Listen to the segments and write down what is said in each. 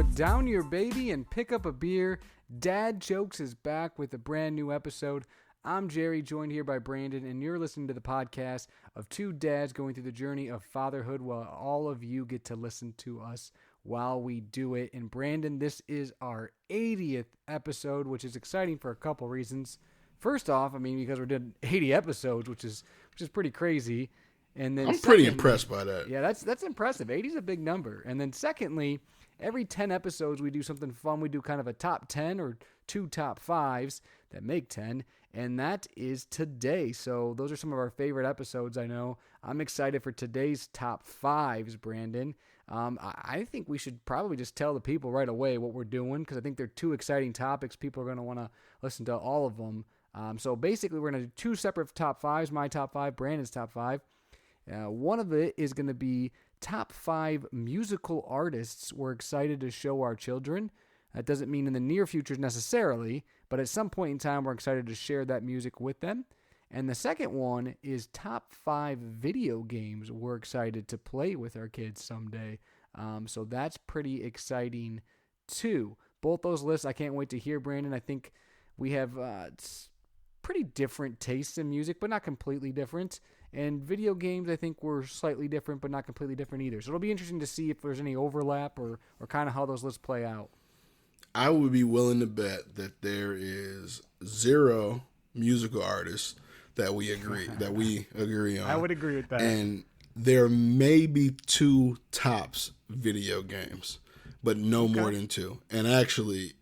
Put down your baby and pick up a beer. Dad Jokes is back with a brand new episode. I'm Jerry, joined here by Brandon, and you're listening to the podcast of two dads going through the journey of fatherhood while all of you get to listen to us while we do it. And Brandon, this is our 80th episode, which is exciting for a couple reasons. First off, because we're doing 80 episodes, which is pretty crazy. And then I'm pretty impressed by that. Yeah, that's impressive. 80 is a big number. And then secondly, every 10 episodes we do something fun. We do kind of a top 10 or two top 5s that make 10, and that is today. So those are some of our favorite episodes, I know. I'm excited for today's top 5s, Brandon. I think we should probably just tell the people right away what we're doing, because I think they're two exciting topics. People are going to want to listen to all of them. So basically, we're going to do two separate top 5s, my top 5, Brandon's top 5. One of it is going to be top 5 musical artists we're excited to show our children. That doesn't mean in the near future necessarily, but at some point in time, we're excited to share that music with them. And the second one is top 5 video games we're excited to play with our kids someday. So that's pretty exciting too. Both those lists, I can't wait to hear, Brandon. I think we have pretty different tastes in music, but not completely different. And video games, I think, were slightly different, but not completely different either. So it'll be interesting to see if there's any overlap or kind of how those lists play out. I would be willing to bet that there is 0 musical artists that we agree on. I would agree with that. And there may be 2 tops video games, but no more than 2. And actually,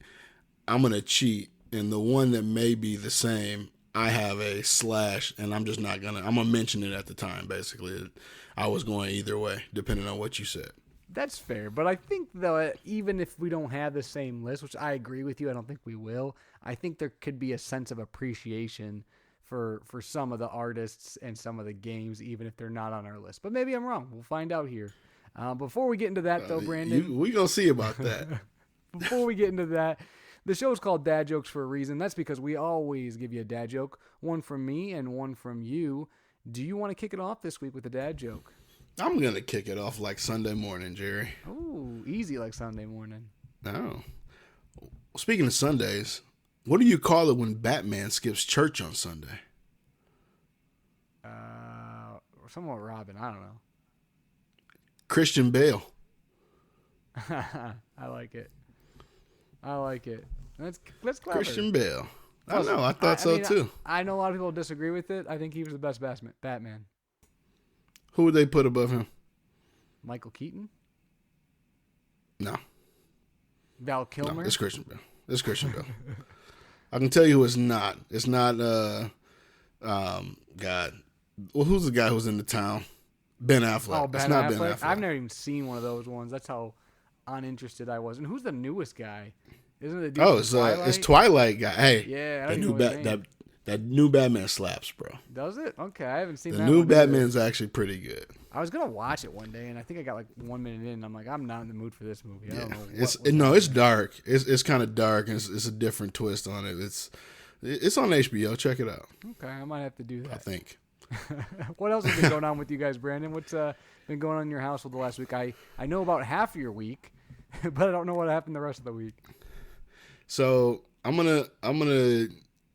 I'm gonna cheat, and the one that may be the same, I have a /, and I'm gonna mention it at the time. Basically, I was going either way, depending on what you said. That's fair, but I think, though, even if we don't have the same list, which I agree with you, I don't think we will, I think there could be a sense of appreciation for some of the artists and some of the games, even if they're not on our list. But maybe I'm wrong. We'll find out here. Before we get into that, though, Brandon. We're going to see about that. Before we get into that, the show's called Dad Jokes for a reason. That's because we always give you a dad joke, one from me and one from you. Do you want to kick it off this week with a dad joke? I'm going to kick it off like Sunday morning, Jerry. Oh, easy like Sunday morning. Oh. Speaking of Sundays, what do you call it when Batman skips church on Sunday? Somewhat Robin. I don't know. Christian Bale. I like it. That's clever. Christian Bale. I know. I thought so too. I know a lot of people disagree with it. I think he was the best Batman. Who would they put above him? Michael Keaton? No. Val Kilmer? No, it's Christian Bale. I can tell you it's not. It's not, God. Well, who's the guy who's in the town? Ben Affleck. Oh, Ben it's not Affleck? Ben Affleck. I've never even seen one of those ones. That's how uninterested I was. And who's the newest guy? Isn't it the dude from Twilight? It's Twilight guy. Hey, yeah, that new Batman slaps, bro. Does it? Okay, I haven't seen the that. The new one Batman's actually pretty good. I was gonna watch it one day, and I think I got like 1 minute in, and I'm like, I'm not in the mood for this movie. I don't know. It's dark. It's kind of dark, and it's a different twist on it. It's on HBO. Check it out. Okay, I might have to do that. I think. What else has been going on with you guys, Brandon? What's been going on in your household the last week? I know about half of your week, but I don't know what happened the rest of the week. So I'm gonna.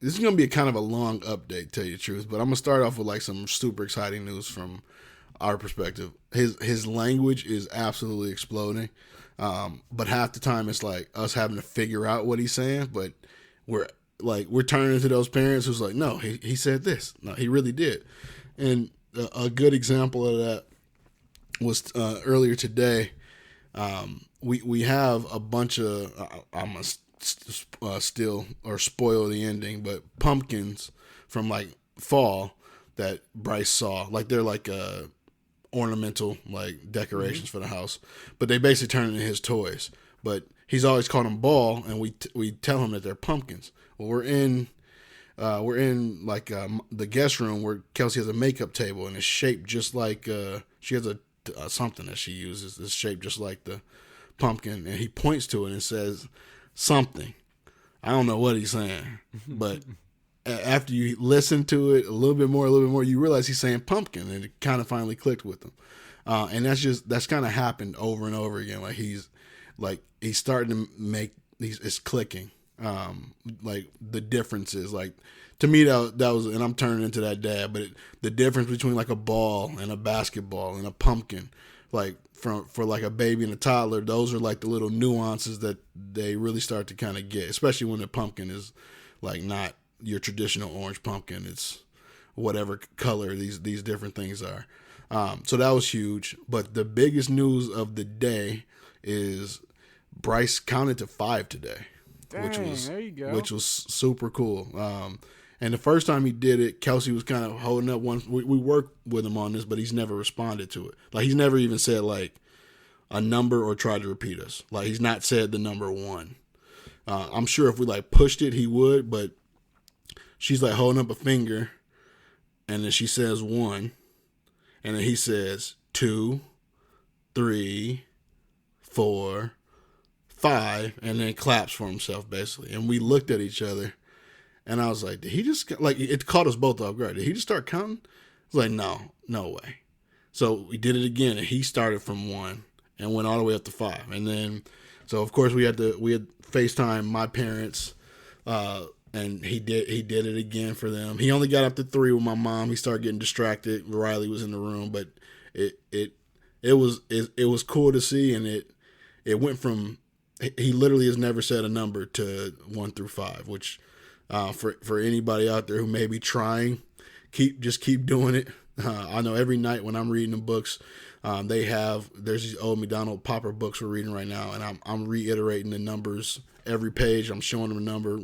This is gonna be a kind of a long update, tell you the truth, but I'm gonna start off with like some super exciting news from our perspective. His language is absolutely exploding, but half the time it's like us having to figure out what he's saying. But we're turning into those parents who's like, no, he said this. No, he really did. And a good example of that was earlier today. We have a bunch of I'm gonna steal or spoil the ending, but pumpkins from like fall that Bryce saw. Like they're like ornamental like decorations for the house, but they basically turn into his toys. But he's always called them ball, and we tell him that they're pumpkins. Well, we're in like the guest room where Kelsey has a makeup table, and it's shaped just like she has a something that she uses. It's shaped just like the pumpkin, and he points to it and says something. I don't know what he's saying, but after you listen to it a little bit more, you realize he's saying pumpkin, and it kind of finally clicked with him. And that's kind of happened over and over again. Like he's like he's starting to make it's clicking. Like the differences, like to me that was, and I'm turning into that dad, but the difference between like a ball and a basketball and a pumpkin, like for like a baby and a toddler, those are like the little nuances that they really start to kind of get, especially when the pumpkin is like not your traditional orange pumpkin. It's whatever color these different things are. So that was huge. But the biggest news of the day is Bryce counted to 5 today. Dang, there you go. Which was super cool. And the first time he did it, Kelsey was kind of holding up one. We worked with him on this, but he's never responded to it. Like he's never even said like a number or tried to repeat us. Like he's not said the number 1. I'm sure if we like pushed it, he would. But she's like holding up a finger, and then she says 1, and then he says 2, 3, 4, 5, and then claps for himself basically. And we looked at each other, and I was like, did he just, like, it caught us both off guard. Did he just start counting? I was like, no way. So we did it again, and he started from 1 and went all the way up to 5. And then, so of course we had FaceTime my parents, and he did it again for them. He only got up to 3 with my mom. He started getting distracted. Riley was in the room, but it was cool to see, and it went from, he literally has never said a number to 1 through 5, which for anybody out there who may be trying, just keep doing it. I know every night when I'm reading the books, there's these old McDonald Popper books we're reading right now, and I'm reiterating the numbers every page. I'm showing them a number,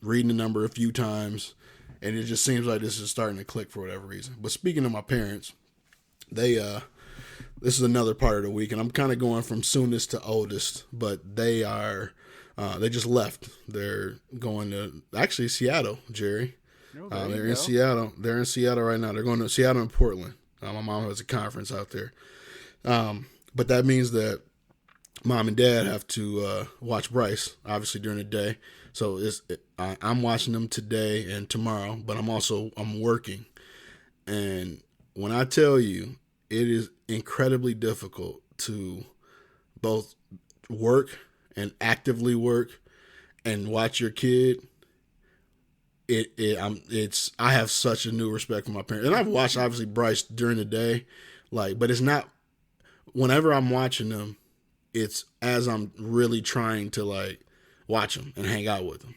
reading the number a few times, and it just seems like this is starting to click for whatever reason. But speaking of my parents, this is another part of the week, and I'm kind of going from soonest to oldest, but they just left. They're going to, actually, Seattle, Jerry. They're in Seattle. They're in Seattle right now. They're going to Seattle and Portland. My mom has a conference out there. But that means that mom and dad have to watch Bryce, obviously, during the day. So I'm watching them today and tomorrow, but I'm working. And when I tell you, it is incredibly difficult to both work and actively work and watch your kid. I have such a new respect for my parents, and I've watched obviously Bryce during the day, but it's not, whenever I'm watching them, it's as I'm really trying to watch them and hang out with them.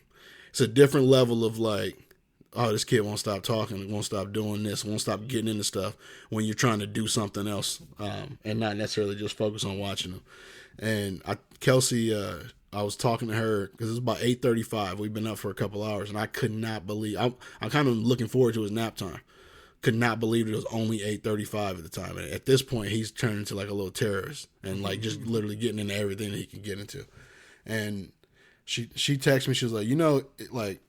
It's a different level of oh, this kid won't stop talking, won't stop doing this, won't stop getting into stuff when you're trying to do something else, and not necessarily just focus on watching them. And Kelsey, I was talking to her because it's about 8:35. We've been up for a couple hours, and I could not believe, I'm kind of looking forward to his nap time. Could not believe it was only 8:35 at the time. And at this point, he's turned into like a little terrorist and just literally getting into everything that he can get into. And she texted me. She was like,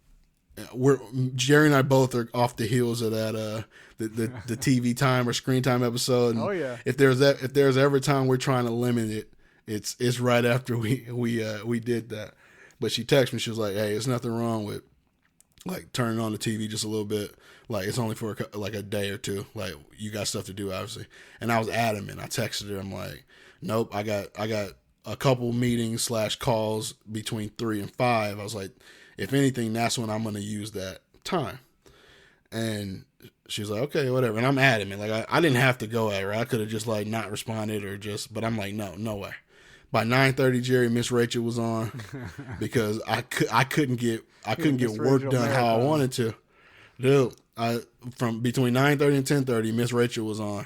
Jerry and I both are off the heels of that the TV time or screen time episode. And oh yeah. If there's ever time we're trying to limit it, it's right after we did that. But she texted me. She was like, "Hey, there's nothing wrong with turning on the TV just a little bit. It's only for a day or two. You got stuff to do, obviously." And I was adamant. I texted her. I'm like, "Nope. I got a couple meetings / calls between 3 and 5. I was like, if anything, that's when I'm going to use that time." And she was like, "Okay, whatever." And I'm adamant. I didn't have to go at her. I could have just not responded but I'm like, no way. By 9:30, Jerry, Miss Rachel was on because I couldn't get work done how I wanted to. Dude, from between 9:30 and 10:30, Miss Rachel was on.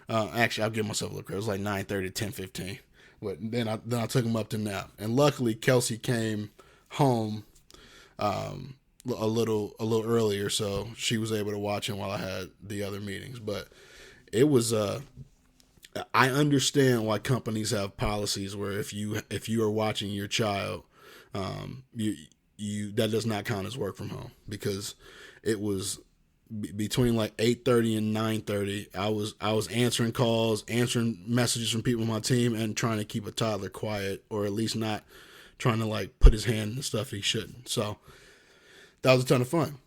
Actually, I'll give myself a little credit. It was 9:30 to 10:15. But then I took him up to nap, and luckily Kelsey came home a little earlier, so she was able to watch him while I had the other meetings. But it was I understand why companies have policies where if you are watching your child, you that does not count as work from home, because it was between 8:30 and 9:30. I was answering calls, answering messages from people on my team, and trying to keep a toddler quiet, or at least not trying to put his hand in stuff he shouldn't. So that was a ton of fun.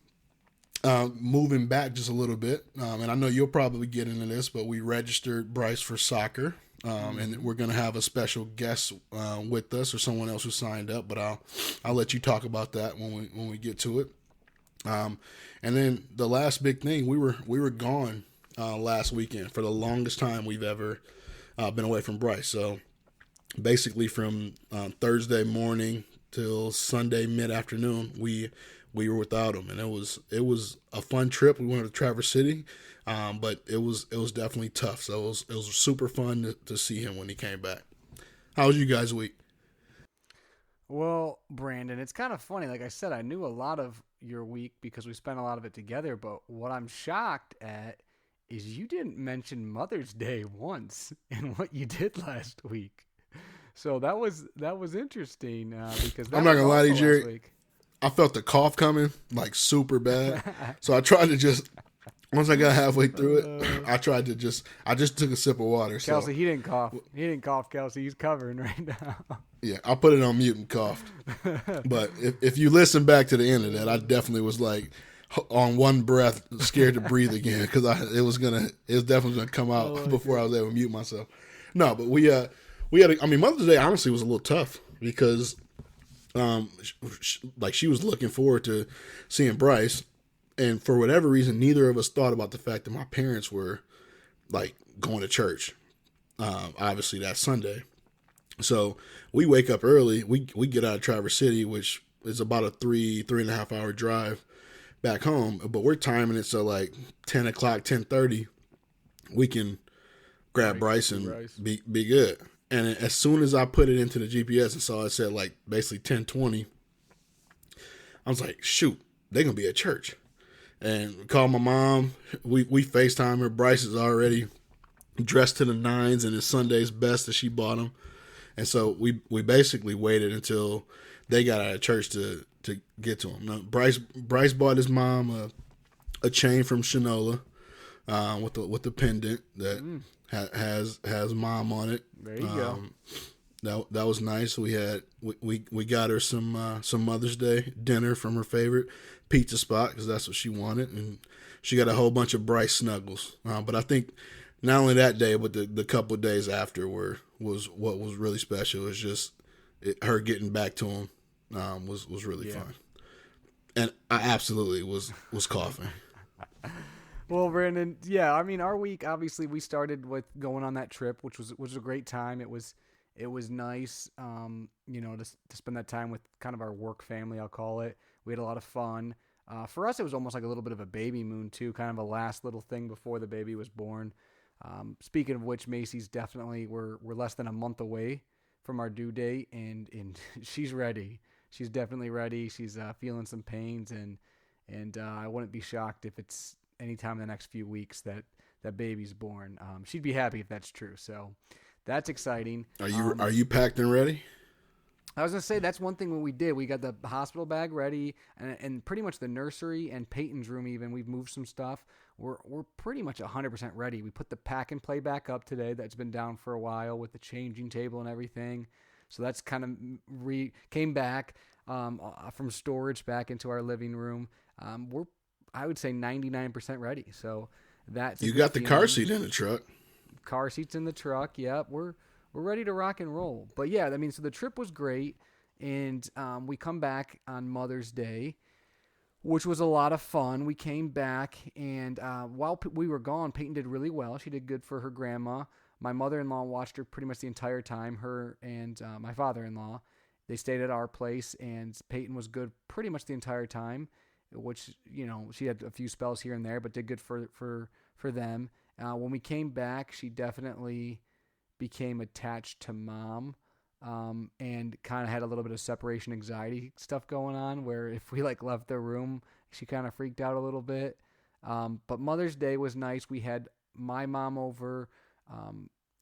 Moving back just a little bit, and I know you'll probably get into this, but we registered Bryce for soccer. and we're gonna have a special guest with us, or someone else who signed up. But I'll let you talk about that when we get to it. And then the last big thing, we were gone last weekend for the longest time we've ever been away from Bryce. So basically from Thursday morning till Sunday mid afternoon, we were without him, and it was a fun trip. We went to Traverse City, but it was definitely tough. So it was super fun to see him when he came back. How was you guys' week? Well, Brandon, it's kind of funny. Like I said, I knew a lot of your week because we spent a lot of it together. But what I'm shocked at is you didn't mention Mother's Day once in what you did last week. So that was interesting because that I'm not was gonna lie to you, also Jerry. last week. I felt the cough coming like super bad, so I tried to just. Once I got halfway through it, I just took a sip of water. So. Kelsey, he didn't cough. He didn't cough, Kelsey. He's covering right now. Yeah, I put it on mute and coughed. But if you listen back to the end of that, I definitely was like on one breath, scared to breathe again because it was definitely gonna come out before I was able to mute myself. No, but we had. Mother's Day honestly was a little tough because, she was looking forward to seeing Bryce. And for whatever reason, neither of us thought about the fact that my parents were like going to church. Obviously that Sunday. So we wake up early. We get out of Traverse City, which is about a 3.5 hour drive back home. But we're timing it so like 10 o'clock, 10:30, we can grab Bryce and be good. And as soon as I put it into the GPS and saw it said like basically 10:20, I was like, shoot, they're gonna be at church. And called my mom. We FaceTime her. Bryce is already dressed to the nines in his Sunday's best that she bought him. And so we basically waited until they got out of church to get to him. Now, Bryce bought his mom a chain from Shinola with the pendant that has mom on it. There you go. That was nice. We got her some Mother's Day dinner from her favorite pizza spot because that's what she wanted, and she got a whole bunch of Bryce snuggles. But I think not only that day, but the couple of days after was what was really special. It was just her getting back to him was really fun, and I absolutely was coughing. Well, Brandon, yeah, I mean, our week, obviously, we started with going on that trip, which was a great time. It was nice, to spend that time with kind of our work family, I'll call it. We had a lot of fun. For us, it was almost like a little bit of a baby moon, too, kind of a last little thing before the baby was born. Speaking of which, Macy's definitely, we're less than a month away from our due date, and she's ready. She's definitely ready. She's feeling some pains, and I wouldn't be shocked if it's anytime in the next few weeks that baby's born. She'd be happy if that's true. So that's exciting. Are you packed and ready? I was going to say that's one thing when we did. We got the hospital bag ready and pretty much the nursery and Peyton's room even. We've moved some stuff. We're pretty much 100% ready. We put the pack and play back up today. That's been down for a while with the changing table and everything. So that's kind of came back from storage back into our living room. We're, I would say, 99% ready. So that's you got the car seat in the truck. Car seats in the truck. Yep, we're ready to rock and roll. But yeah, I mean, so the trip was great, and we come back on Mother's Day, which was a lot of fun. We came back, and while we were gone, Peyton did really well. She did good for her grandma. My mother-in-law watched her pretty much the entire time. Her and my father-in-law, they stayed at our place, and Peyton was good pretty much the entire time, which, she had a few spells here and there, but did good for them. When we came back, she definitely became attached to mom, and kind of had a little bit of separation anxiety stuff going on where if we left the room, she kind of freaked out a little bit. But Mother's Day was nice. We had my mom over,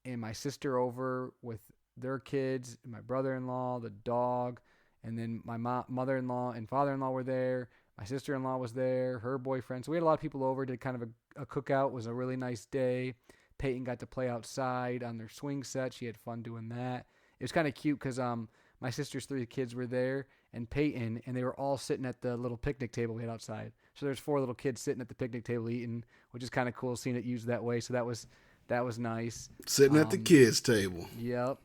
and my sister over with their kids, my brother-in-law, the dog, and then my mother-in-law and father-in-law were there. My sister-in-law was there, her boyfriend. So we had a lot of people over, did kind of a cookout. It was a really nice day. Peyton got to play outside on their swing set. She had fun doing that. It was kind of cute because my sister's 3 kids were there and Peyton, and they were all sitting at the little picnic table we had outside. So there's 4 little kids sitting at the picnic table eating, which is kind of cool seeing it used that way. So that was That was nice. Sitting at the kids' table. Yep.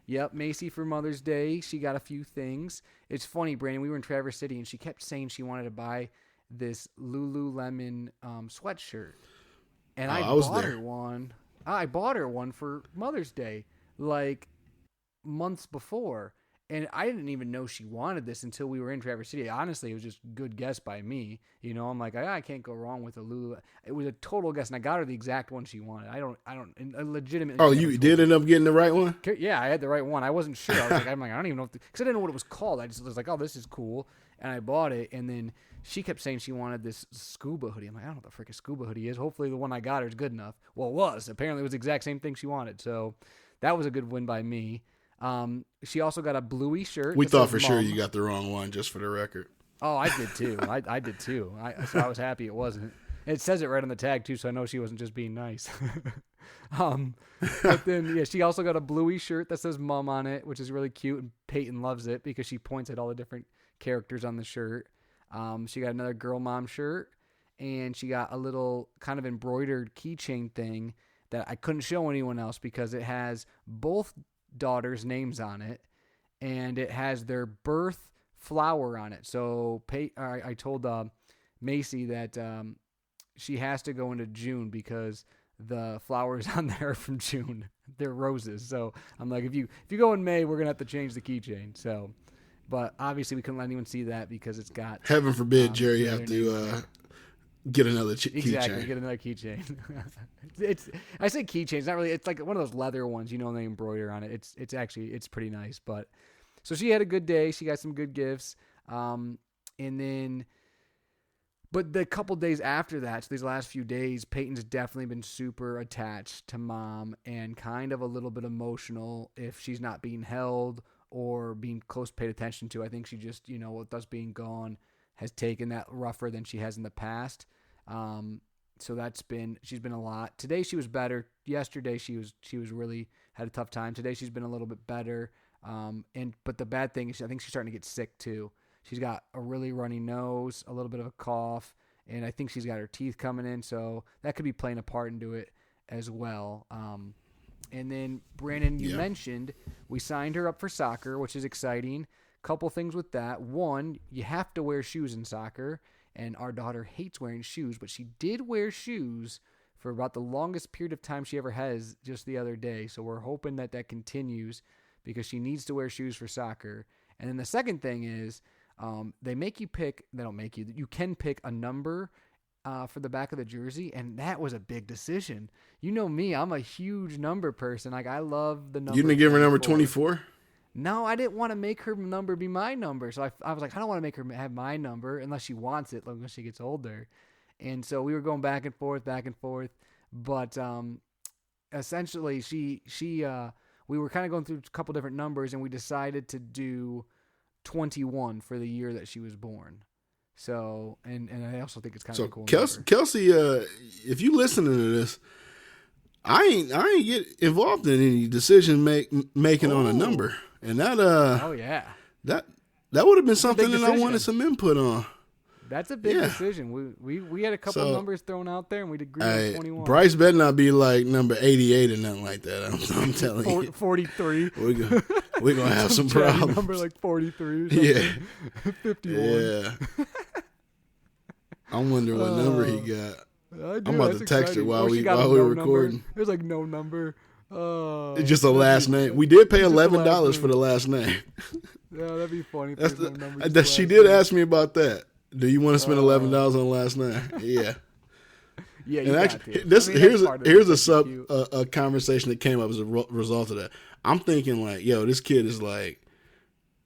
Yep, Macy for Mother's Day, she got a few things. It's funny, Brandon, we were in Traverse City, and she kept saying she wanted to buy this Lululemon sweatshirt. And I bought her one. I bought her one for Mother's Day, like months before. And I didn't even know she wanted this until we were in Traverse City. Honestly, it was just a good guess by me. You know, I'm like, I can't go wrong with a Lulu. It was a total guess, and I got her the exact one she wanted. I don't legitimately. Oh, you did end up getting the right one? Yeah, I had the right one. I wasn't sure. I was like, I don't even know because I didn't know what it was called. I just was like, oh, this is cool, and I bought it. And then she kept saying she wanted this scuba hoodie. I'm like, I don't know what the frick a scuba hoodie is. Hopefully, the one I got her is good enough. Well, it was. Apparently, it was the exact same thing she wanted. So that was a good win by me. She also got a bluey shirt. We thought for sure you got the wrong one, just for the record. Oh, I did too. I did too. So I was happy it wasn't. It says it right on the tag too, so I know she wasn't just being nice. But then yeah, she also got a bluey shirt that says "Mom" on it, which is really cute, and Peyton loves it because she points at all the different characters on the shirt. She got another girl mom shirt, and she got a little kind of embroidered keychain thing that I couldn't show anyone else because it has both daughters' names on it, and it has their birth flower on it. So I told Macy that she has to go into June because the flowers on there are from June. They're roses. So I'm like, if you go in May, we're gonna have to change the keychain. So, but obviously we couldn't let anyone see that because it's got heaven forbid Jerry have to get another keychain. Exactly, get another keychain. I say keychain. It's not really. It's like one of those leather ones, you know, and they embroider on it. It's actually pretty nice. But so she had a good day. She got some good gifts. And then, but the couple days after that, so these last few days, Peyton's definitely been super attached to Mom and kind of a little bit emotional if she's not being held or being close paid attention to. I think she just, you know, with us being gone, has taken that rougher than she has in the past. So she's been a lot. Today she was better. Yesterday she was really had a tough time. Today she's been a little bit better. But the bad thing is I think she's starting to get sick too. She's got a really runny nose, a little bit of a cough, and I think she's got her teeth coming in. So that could be playing a part into it as well. And then Brandon, you mentioned we signed her up for soccer, which is exciting. Couple things with that. One, you have to wear shoes in soccer, and our daughter hates wearing shoes, but she did wear shoes for about the longest period of time she ever has just the other day. So we're hoping that continues because she needs to wear shoes for soccer. And then the second thing is they don't make you, you can pick a number for the back of the jersey, and that was a big decision. You know me, I'm a huge number person. Like, I love the number. You didn't give her number 24? No, I didn't want to make her number be my number. So I was like, I don't want to make her have my number unless she wants it, like when she gets older. And so we were going back and forth. But essentially, we were kind of going through a couple different numbers, and we decided to do 21 for the year that she was born. So, and I also think it's kind of a cool number. Kelsey, if you listening to this, I ain't get involved in any decision making on a number. And that that would have been something that I wanted some input on. That's a big decision. We had a couple numbers thrown out there, and we'd agree on 21. Bryce better not be like number 88 or nothing like that. I'm telling you. 43. We're gonna have some problems. Number like 43 or something. 51. Yeah. I wonder what number he got. I'm about to text her while we were recording. There's like no number. It's just a last name. We did pay $11 for the last name. Yeah, that'd be funny. She did ask me about that. Do you want to spend $11 on the last name? Yeah. Yeah, and actually, here's a conversation that came up as a result of that. I'm thinking like, yo, this kid is like,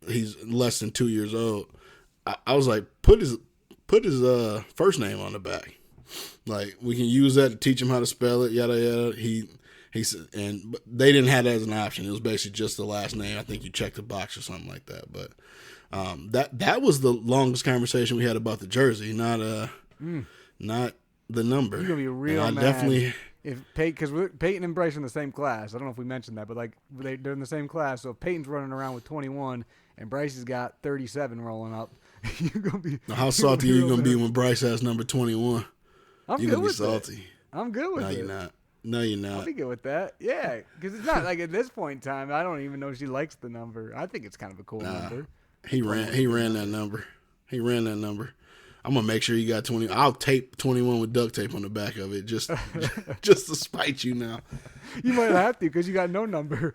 he's less than 2 years old. I was like, put his first name on the back. Like, we can use that to teach him how to spell it. Yada yada. He said, but they didn't have that as an option. It was basically just the last name. I think you checked the box or something like that. But that was the longest conversation we had about the jersey, not the number. You're gonna be real mad. Definitely. Because Peyton and Bryce are in the same class. I don't know if we mentioned that, but like they're in the same class. So if Peyton's running around with 21 and Bryce has got 37 rolling up, you're gonna be. Now, how salty are you gonna be when Bryce has number 21? I'm you're good gonna with be salty. It. I'm good with it. No, you're not. No, you're I'll not. be good with that. Yeah, because it's not like at this point in time, I don't even know if she likes the number. I think it's kind of a cool Nah, number. he ran. He ran that number. He ran that number. I'm gonna make sure you got 20. I'll tape 21 with duct tape on the back of it, just to spite you now. You might have to because you got no number.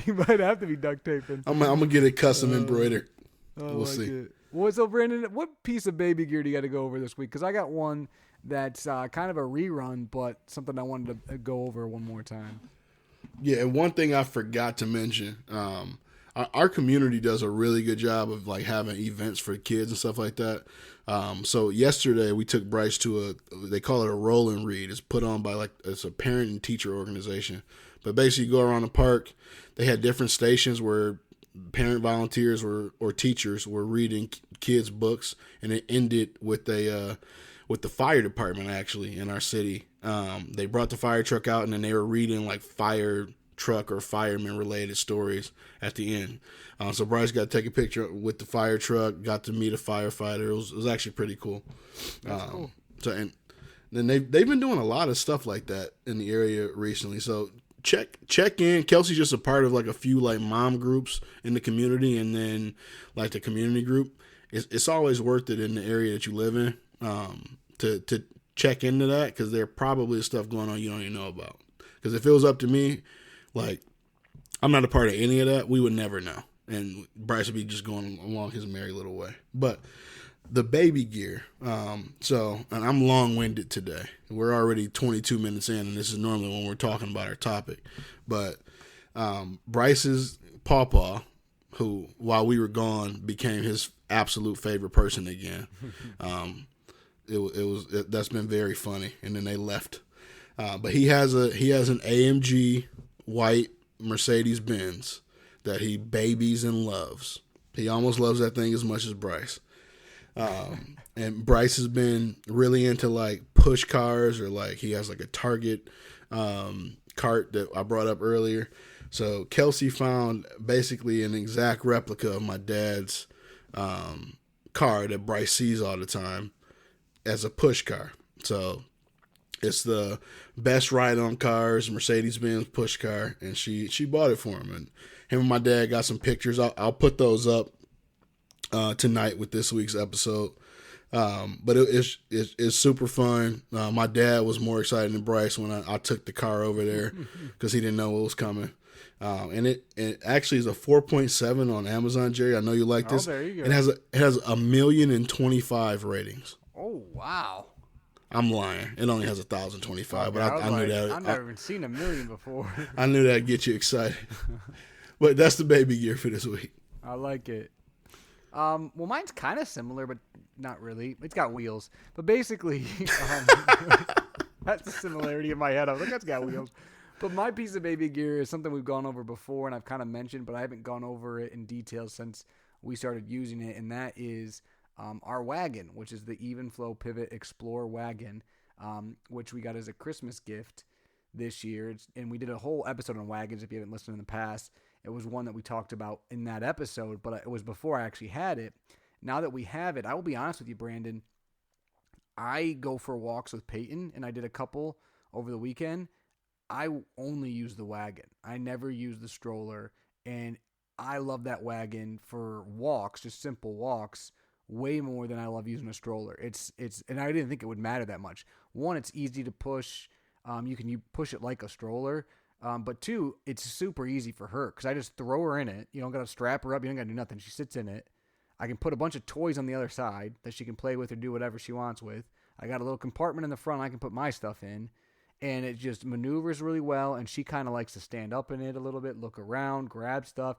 You might have to be duct taping. I'm gonna get it custom embroidered. We'll see. Well, so Brandon, what piece of baby gear do you got to go over this week? Because I got one that's kind of a rerun, but something I wanted to go over one more time. Yeah, and one thing I forgot to mention, our community does a really good job of like having events for kids and stuff like that. So yesterday we took Bryce to they call it a roll and read. It's put on by it's a parent and teacher organization. But basically you go around the park. They had different stations where parent volunteers or teachers were reading kids books, and it ended with with the fire department actually in our city. They brought the fire truck out, and then they were reading like fire truck or fireman related stories at the end. So Bryce got to take a picture with the fire truck, got to meet a firefighter. It was actually pretty cool. That's cool. So and then they've been doing a lot of stuff like that in the area recently. So check in. Kelsey's just a part of like a few like mom groups in the community, and then like the community group. It's always worth it in the area that you live in to check into that, because there probably is stuff going on you don't even know about. Because if it was up to me, like I'm not a part of any of that, we would never know, and Bryce would be just going along his merry little way. But the baby gear. And I'm long-winded today. We're already 22 minutes in, and this is normally when we're talking about our topic. But Bryce's pawpaw, who while we were gone became his absolute favorite person again. That's been very funny. And then they left. But he has an AMG white Mercedes Benz that he babies and loves. He almost loves that thing as much as Bryce. And Bryce has been really into like push cars, or like he has like a Target cart that I brought up earlier. So Kelsey found basically an exact replica of my dad's car that Bryce sees all the time as a push car. So it's the best ride on cars, Mercedes-Benz push car, and she bought it for him. And him and my dad got some pictures. I'll put those up tonight with this week's episode. But it's super fun. My dad was more excited than Bryce when I took the car over there because he didn't know what was coming. And it actually is a 4.7 on Amazon, Jerry. I know you like this. Oh, there you go. It has 1,025,000 ratings. Oh, wow. I'm lying. It only has 1,025, but I knew that. I've never even seen 1 million before. I knew that'd get you excited. But that's the baby gear for this week. I like it. Well, mine's kind of similar, but not really. It's got wheels. But basically, that's the similarity in my head. I was like, that's got wheels. But my piece of baby gear is something we've gone over before, and I've kind of mentioned, but I haven't gone over it in detail since we started using it, and that is our wagon, which is the Evenflow Pivot Explorer wagon, which we got as a Christmas gift this year. And we did a whole episode on wagons if you haven't listened in the past. It was one that we talked about in that episode, but it was before I actually had it. Now that we have it, I will be honest with you, Brandon. I go for walks with Peyton, and I did a couple over the weekend. I only use the wagon. I never use the stroller, and I love that wagon for walks, just simple walks, way more than I love using a stroller. And I didn't think it would matter that much. One, it's easy to push. You push it like a stroller. But two, it's super easy for her because I just throw her in it. You don't got to strap her up. You don't got to do nothing. She sits in it. I can put a bunch of toys on the other side that she can play with or do whatever she wants with. I got a little compartment in the front I can put my stuff in. And it just maneuvers really well, and she kind of likes to stand up in it a little bit, look around, grab stuff.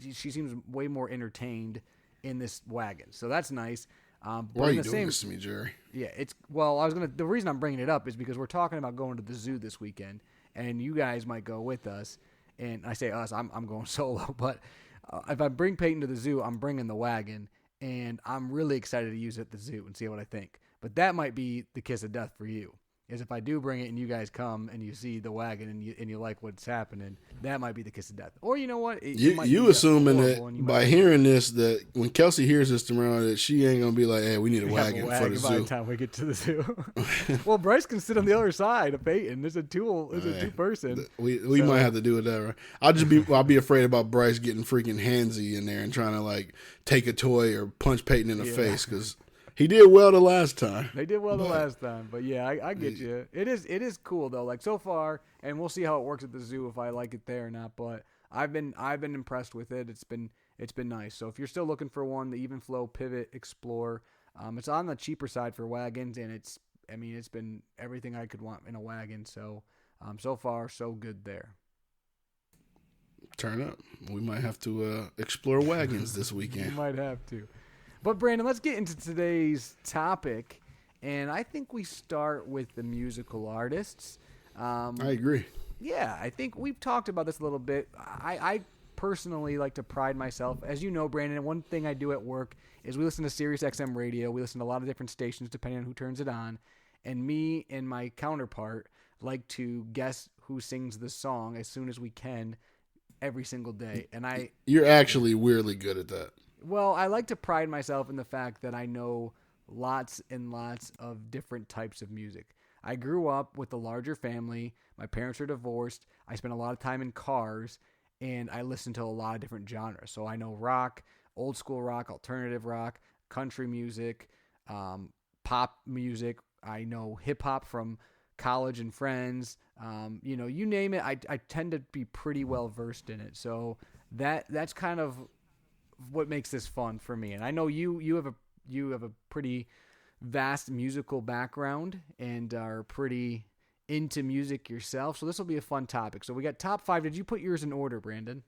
She seems way more entertained in this wagon, so that's nice. Why are you doing this to me, Jerry? Yeah, the reason I'm bringing it up is because we're talking about going to the zoo this weekend, and you guys might go with us. And I say us, I'm going solo, but if I bring Peyton to the zoo, I'm bringing the wagon, and I'm really excited to use it at the zoo and see what I think. But that might be the kiss of death for you. is if I do bring it and you guys come and you see the wagon and you like what's happening, that might be the kiss of death. Or you know what? You assuming that by hearing this, that when Kelsey hears this tomorrow, that she ain't gonna be like, "Hey, we need a wagon for the by zoo." the time we get to the zoo. Well, Bryce can sit on the other side of Peyton. There's a two-person. We might have to do it that right. I'll be afraid about Bryce getting freaking handsy in there and trying to like take a toy or punch Peyton in the face because he did well the last time. They did well the last time, but yeah, I get you. It is cool though. Like so far, and we'll see how it works at the zoo if I like it there or not. But I've been impressed with it. It's been nice. So if you're still looking for one, the Even Flow Pivot Explorer, it's on the cheaper side for wagons, and it's been everything I could want in a wagon. So so far so good there. Turn up. We might have to explore wagons this weekend. We might have to. But Brandon, let's get into today's topic, and I think we start with the musical artists. I agree. Yeah, I think we've talked about this a little bit. I personally like to pride myself. As you know, Brandon, one thing I do at work is we listen to Sirius XM radio. We listen to a lot of different stations depending on who turns it on. And me and my counterpart like to guess who sings the song as soon as we can every single day. And You're actually weirdly good at that. Well, I like to pride myself in the fact that I know lots and lots of different types of music. I grew up with a larger family. My parents are divorced. I spent a lot of time in cars, and I listened to a lot of different genres. So I know rock, old school rock, alternative rock, country music, pop music. I know hip hop from college and friends. You name it. I tend to be pretty well versed in it. So that's kind of what makes this fun for me. And I know you have a pretty vast musical background and are pretty into music yourself. So this will be a fun topic. So we got top 5. Did you put yours in order, Brandon?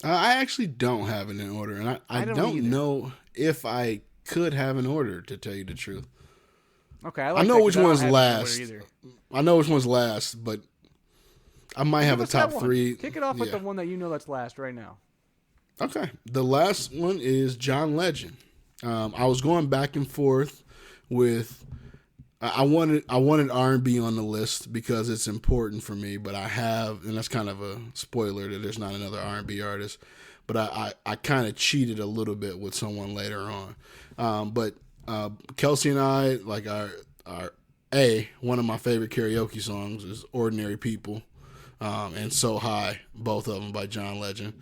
I actually don't have it in order, and I don't know if I could have an order, to tell you the truth. Okay, I know which one's last. I know which one's last, but I might have a top 3. Kick it off with the one that you know that's last right now. Okay, the last one is John Legend. I was going back and forth with. I wanted R&B on the list because it's important for me, but I have, and that's kind of a spoiler that there's not another R&B artist, but I kind of cheated a little bit with someone later on. But Kelsey and I, like one of my favorite karaoke songs is Ordinary People, and So High, both of them by John Legend.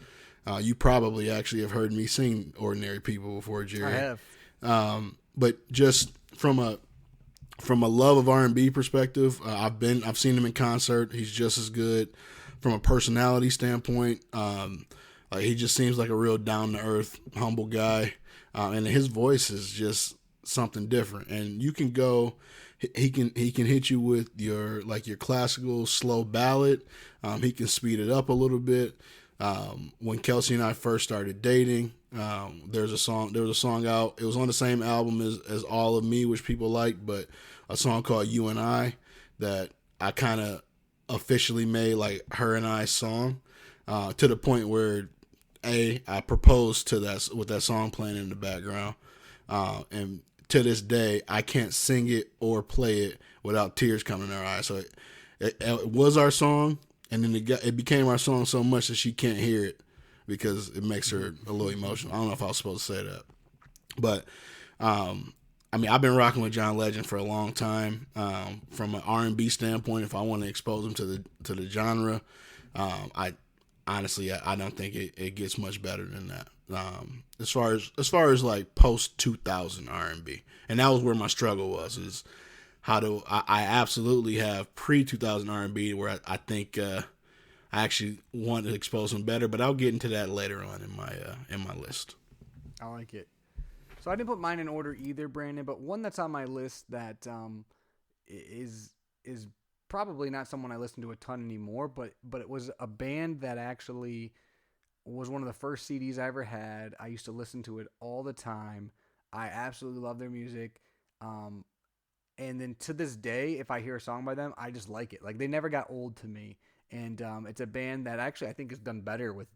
You probably actually have heard me sing Ordinary People before, Jerry. I have. But just from a love of R&B perspective, I've seen him in concert. He's just as good. From a personality standpoint, he just seems like a real down to earth, humble guy, and his voice is just something different. And you can go, he can hit you with your classical slow ballad. He can speed it up a little bit. When Kelsey and I first started dating, there was a song out. It was on the same album as All of Me, which people liked, but a song called You and I that I kind of officially made like her and I song, to the point where I proposed to that with that song playing in the background. And to this day, I can't sing it or play it without tears coming in her eyes. So it was our song. And then it became our song so much that she can't hear it because it makes her a little emotional. I don't know if I was supposed to say that. But, I've been rocking with John Legend for a long time. From an R&B standpoint, if I want to expose him to the genre, I don't think it gets much better than that. As far as like post 2000 R&B, and that was where my struggle was. Is I absolutely have pre-2000 R&B where I think I actually want to expose them better, but I'll get into that later on in my list. I like it. So I didn't put mine in order either, Brandon, but one that's on my list that is probably not someone I listen to a ton anymore, but it was a band that actually was one of the first CDs I ever had. I used to listen to it all the time. I absolutely love their music. And then to this day, if I hear a song by them, I just like it. Like, they never got old to me. And it's a band that actually I think has done better with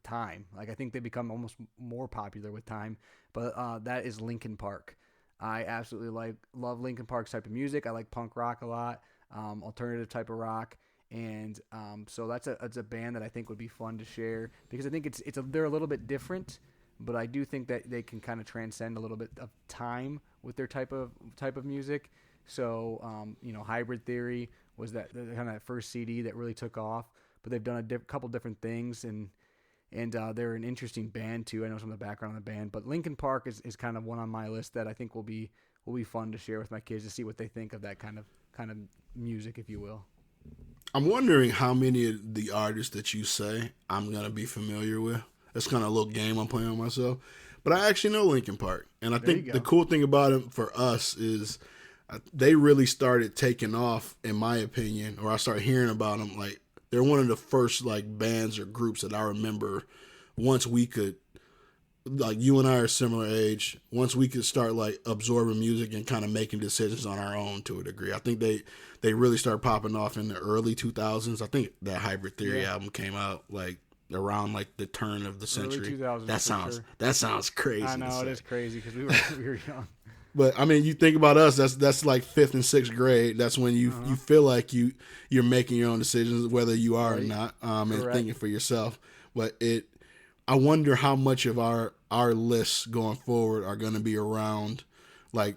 time. Like, I think they become almost more popular with time. But that is Linkin Park. I absolutely love Linkin Park's type of music. I like punk rock a lot, alternative type of rock, and so it's a band that I think would be fun to share because I think they're a little bit different, but I do think that they can kind of transcend a little bit of time with their type of music. So Hybrid Theory was that the kind of first CD that really took off, but they've done a couple different things and they're an interesting band too. I know some of the background of the band, but Linkin Park is kind of one on my list that I think will be fun to share with my kids to see what they think of that kind of music, if you will. I'm wondering how many of the artists that you say I'm gonna be familiar with. That's kind of a little game I'm playing on myself, but I actually know Linkin Park, and I think the cool thing about them for us is they really started taking off, in my opinion, or I started hearing about them like. They're one of the first like bands or groups that I remember once we could, like you and I are similar age, once we could start like absorbing music and kind of making decisions on our own to a degree. I think they really started popping off in the early 2000s. I think that Hybrid Theory album came out like around like the turn of the century. Early 2000s, that sounds crazy. I know it is crazy because we were young. But I mean, you think about us. That's like 5th and 6th grade. That's when you feel like you're making your own decisions, whether you are or not, and thinking for yourself. But I wonder how much of our lists going forward are going to be around like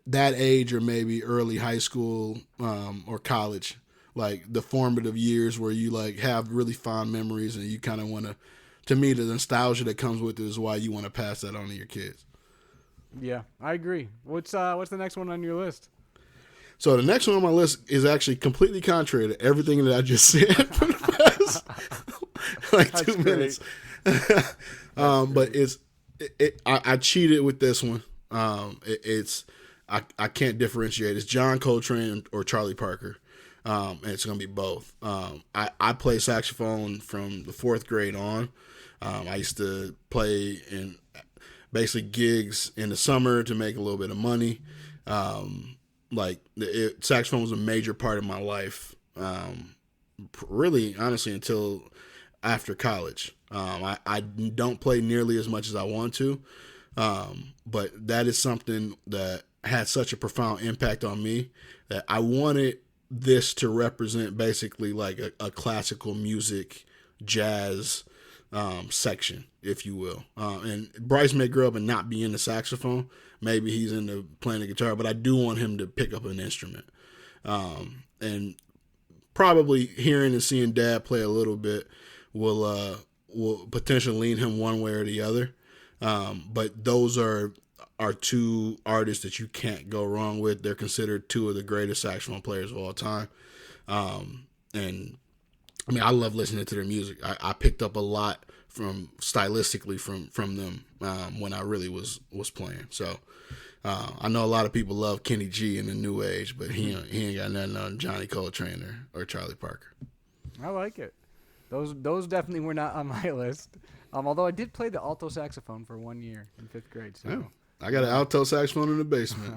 that age, or maybe early high school or college, like the formative years where you like have really fond memories and you kind of want to. To me, the nostalgia that comes with it is why you want to pass that on to your kids. Yeah, I agree. What's the next one on your list? So the next one on my list is actually completely contrary to everything that I just said for the past like 2 minutes. But I cheated with this one. I can't differentiate. It's John Coltrane or Charlie Parker. And it's going to be both. I play saxophone from the 4th grade on. I used to play in basically gigs in the summer to make a little bit of money. Saxophone was a major part of my life, really, honestly, until after college. I don't play nearly as much as I want to, but that is something that had such a profound impact on me that I wanted this to represent basically like a classical music, jazz section, if you will. And Bryce may grow up and not be into saxophone. Maybe he's into playing the guitar, but I do want him to pick up an instrument. And probably hearing and seeing Dad play a little bit will potentially lean him one way or the other. But those are 2 artists that you can't go wrong with. They're considered 2 of the greatest saxophone players of all time. And I mean, I love listening to their music. I picked up a lot stylistically from them when I really was playing. So I know a lot of people love Kenny G in the new age, but he ain't got nothing on Johnny Coltrane or Charlie Parker. I like it. Those definitely were not on my list. Although I did play the alto saxophone for 1 year in 5th grade. So. Yeah. I got an alto saxophone in the basement.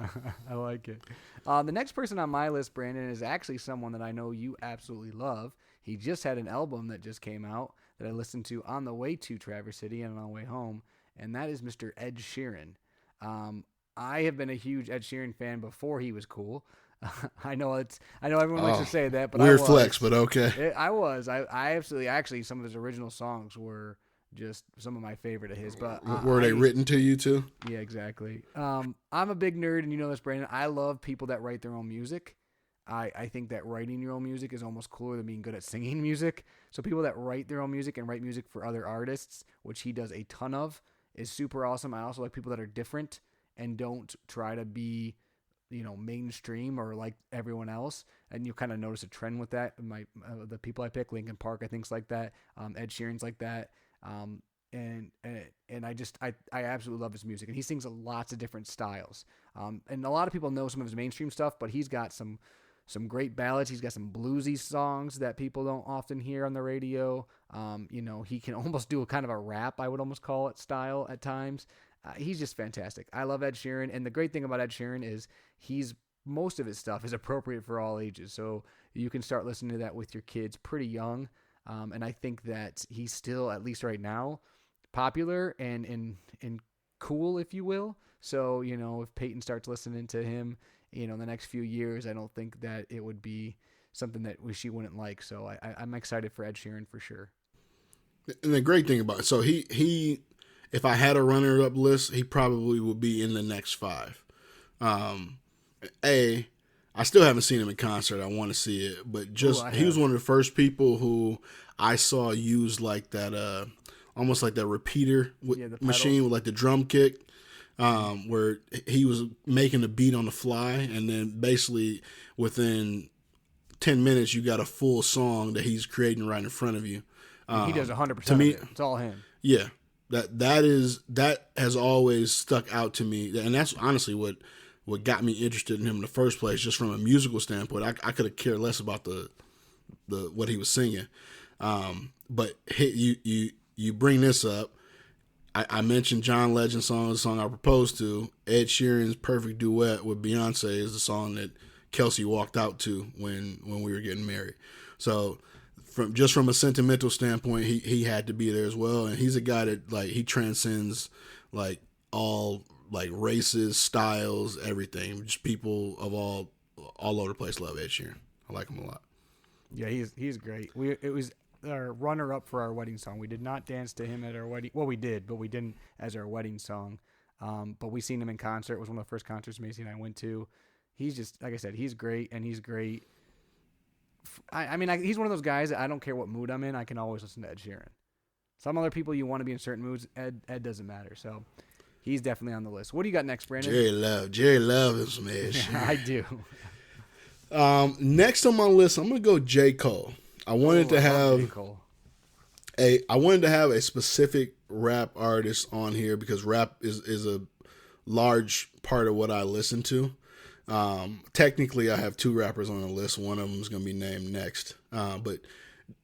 I like it. The next person on my list, Brandon, is actually someone that I know you absolutely love. He just had an album that just came out that I listened to on the way to Traverse City and on the way home, and that is Mr. Ed Sheeran. I have been a huge Ed Sheeran fan before he was cool. I know everyone likes to say that, but weird flex, but okay. I absolutely, actually, some of his original songs were just some of my favorite of his. But were they written to you too? Yeah, exactly. I'm a big nerd, and you know this, Brandon. I love people that write their own music. I think that writing your own music is almost cooler than being good at singing music. So people that write their own music and write music for other artists, which he does a ton of, is super awesome. I also like people that are different and don't try to be, mainstream or like everyone else. And you kind of notice a trend with that. The people I pick, Linkin Park, I think's like that. Ed Sheeran's like that. And I absolutely love his music, and he sings lots of different styles. And a lot of people know some of his mainstream stuff, but he's got some great ballads. He's got some bluesy songs that people don't often hear on the radio. He can almost do a kind of a rap, I would almost call it, style at times. He's just fantastic. I love Ed Sheeran, and the great thing about Ed Sheeran is most of his stuff is appropriate for all ages. So you can start listening to that with your kids pretty young. And I think that he's still, at least right now, popular and cool, if you will. So, if Peyton starts listening to him, in the next few years, I don't think that it would be something that she wouldn't like. So I'm excited for Ed Sheeran for sure. And the great thing about it, so he if I had a runner up list, he probably would be in the next 5. I still haven't seen him in concert. I want to see it, but he was one of the first people who I saw use like that, almost like that repeater machine with like the drum kick, where he was making a beat on the fly, and then basically within 10 minutes you got a full song that he's creating right in front of you. He does 100% to me, of it. It's all him. Yeah, that has always stuck out to me, and that's honestly what got me interested in him in the first place. Just from a musical standpoint, I could have cared less about the what he was singing. But you bring this up. I mentioned John Legend's song, the song I proposed to. Ed Sheeran's Perfect Duet with Beyonce is the song that Kelsey walked out to when we were getting married. So from a sentimental standpoint, he had to be there as well. And he's a guy that like he transcends like all like races, styles, everything. Just people of all over the place love Ed Sheeran. I like him a lot. Yeah, he's great. It was our runner up for our wedding song. We did not dance to him at our wedding. Well, we did, but we didn't as our wedding song. But we seen him in concert. It was one of the first concerts Macy and I went to. He's just, like I said, he's great, and he's great. He's one of those guys that I don't care what mood I'm in, I can always listen to Ed Sheeran. Some other people you want to be in certain moods, Ed doesn't matter. So he's definitely on the list. What do you got next, Brandon? Jerry Love is some Ed Sheeran. I do. Next on my list, I'm gonna go J. Cole. I wanted to have a specific rap artist on here because rap is a large part of what I listen to. Technically, I have 2 rappers on the list. One of them is going to be named next. But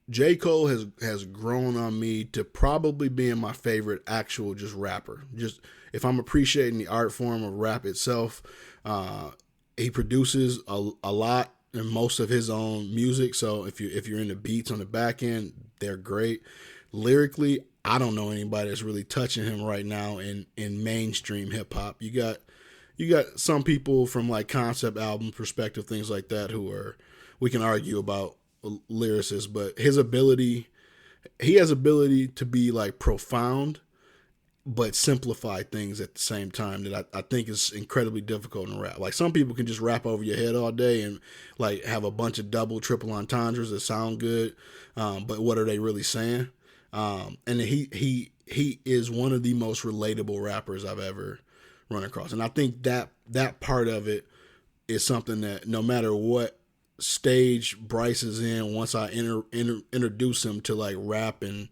J. Cole has grown on me to probably being my favorite actual just rapper. Just if I'm appreciating the art form of rap itself, he produces a lot and most of his own music. So if you're into beats on the back end, they're great. Lyrically, I don't know anybody that's really touching him right now in mainstream hip hop. You got some people from like concept album perspective, things like that, we can argue about lyricists, but he has ability to be like profound, but simplify things at the same time that I think is incredibly difficult in rap. Like some people can just rap over your head all day and like have a bunch of double, triple entendres that sound good, but what are they really saying? And he is one of the most relatable rappers I've ever run across. And I think that part of it is something that no matter what stage Bryce is in, once I introduce him to like rap and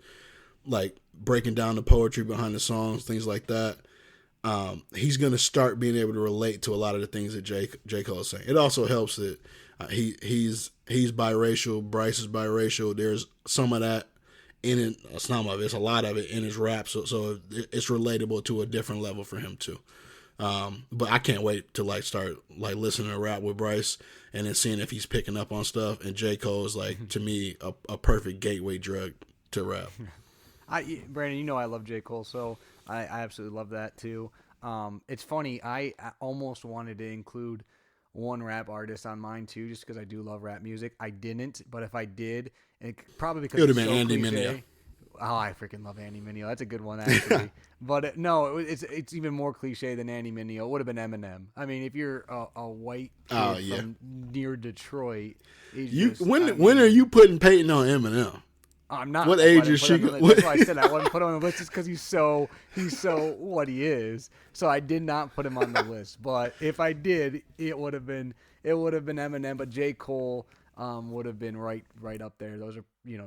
like breaking down the poetry behind the songs, things like that, he's going to start being able to relate to a lot of the things that J. Cole is saying. It also helps that he's biracial, Bryce is biracial. There's some of that in it, it's a lot of it in his rap, so it's relatable to a different level for him too. But I can't wait to like start like listening to rap with Bryce and then seeing if he's picking up on stuff. And J. Cole is like to me a perfect gateway drug to rap. Brandon, I love J. Cole, so I absolutely love that too. It's funny, I almost wanted to include one rap artist on mine too, just because I do love rap music. I didn't, but if I did, probably because it would have been Andy Mineo. Oh, I freaking love Andy Mineo. That's a good one, actually. But no, it's even more cliche than Andy Mineo. It would have been Eminem. I mean, if you're a white kid from near Detroit, when are you putting Peyton on Eminem? I'm not. What age is she? That's why I said I wouldn't put him on the list just because he's so what he is. So I did not put him on the list. But if I did, it would have been Eminem. But J. Cole would have been right up there. Those are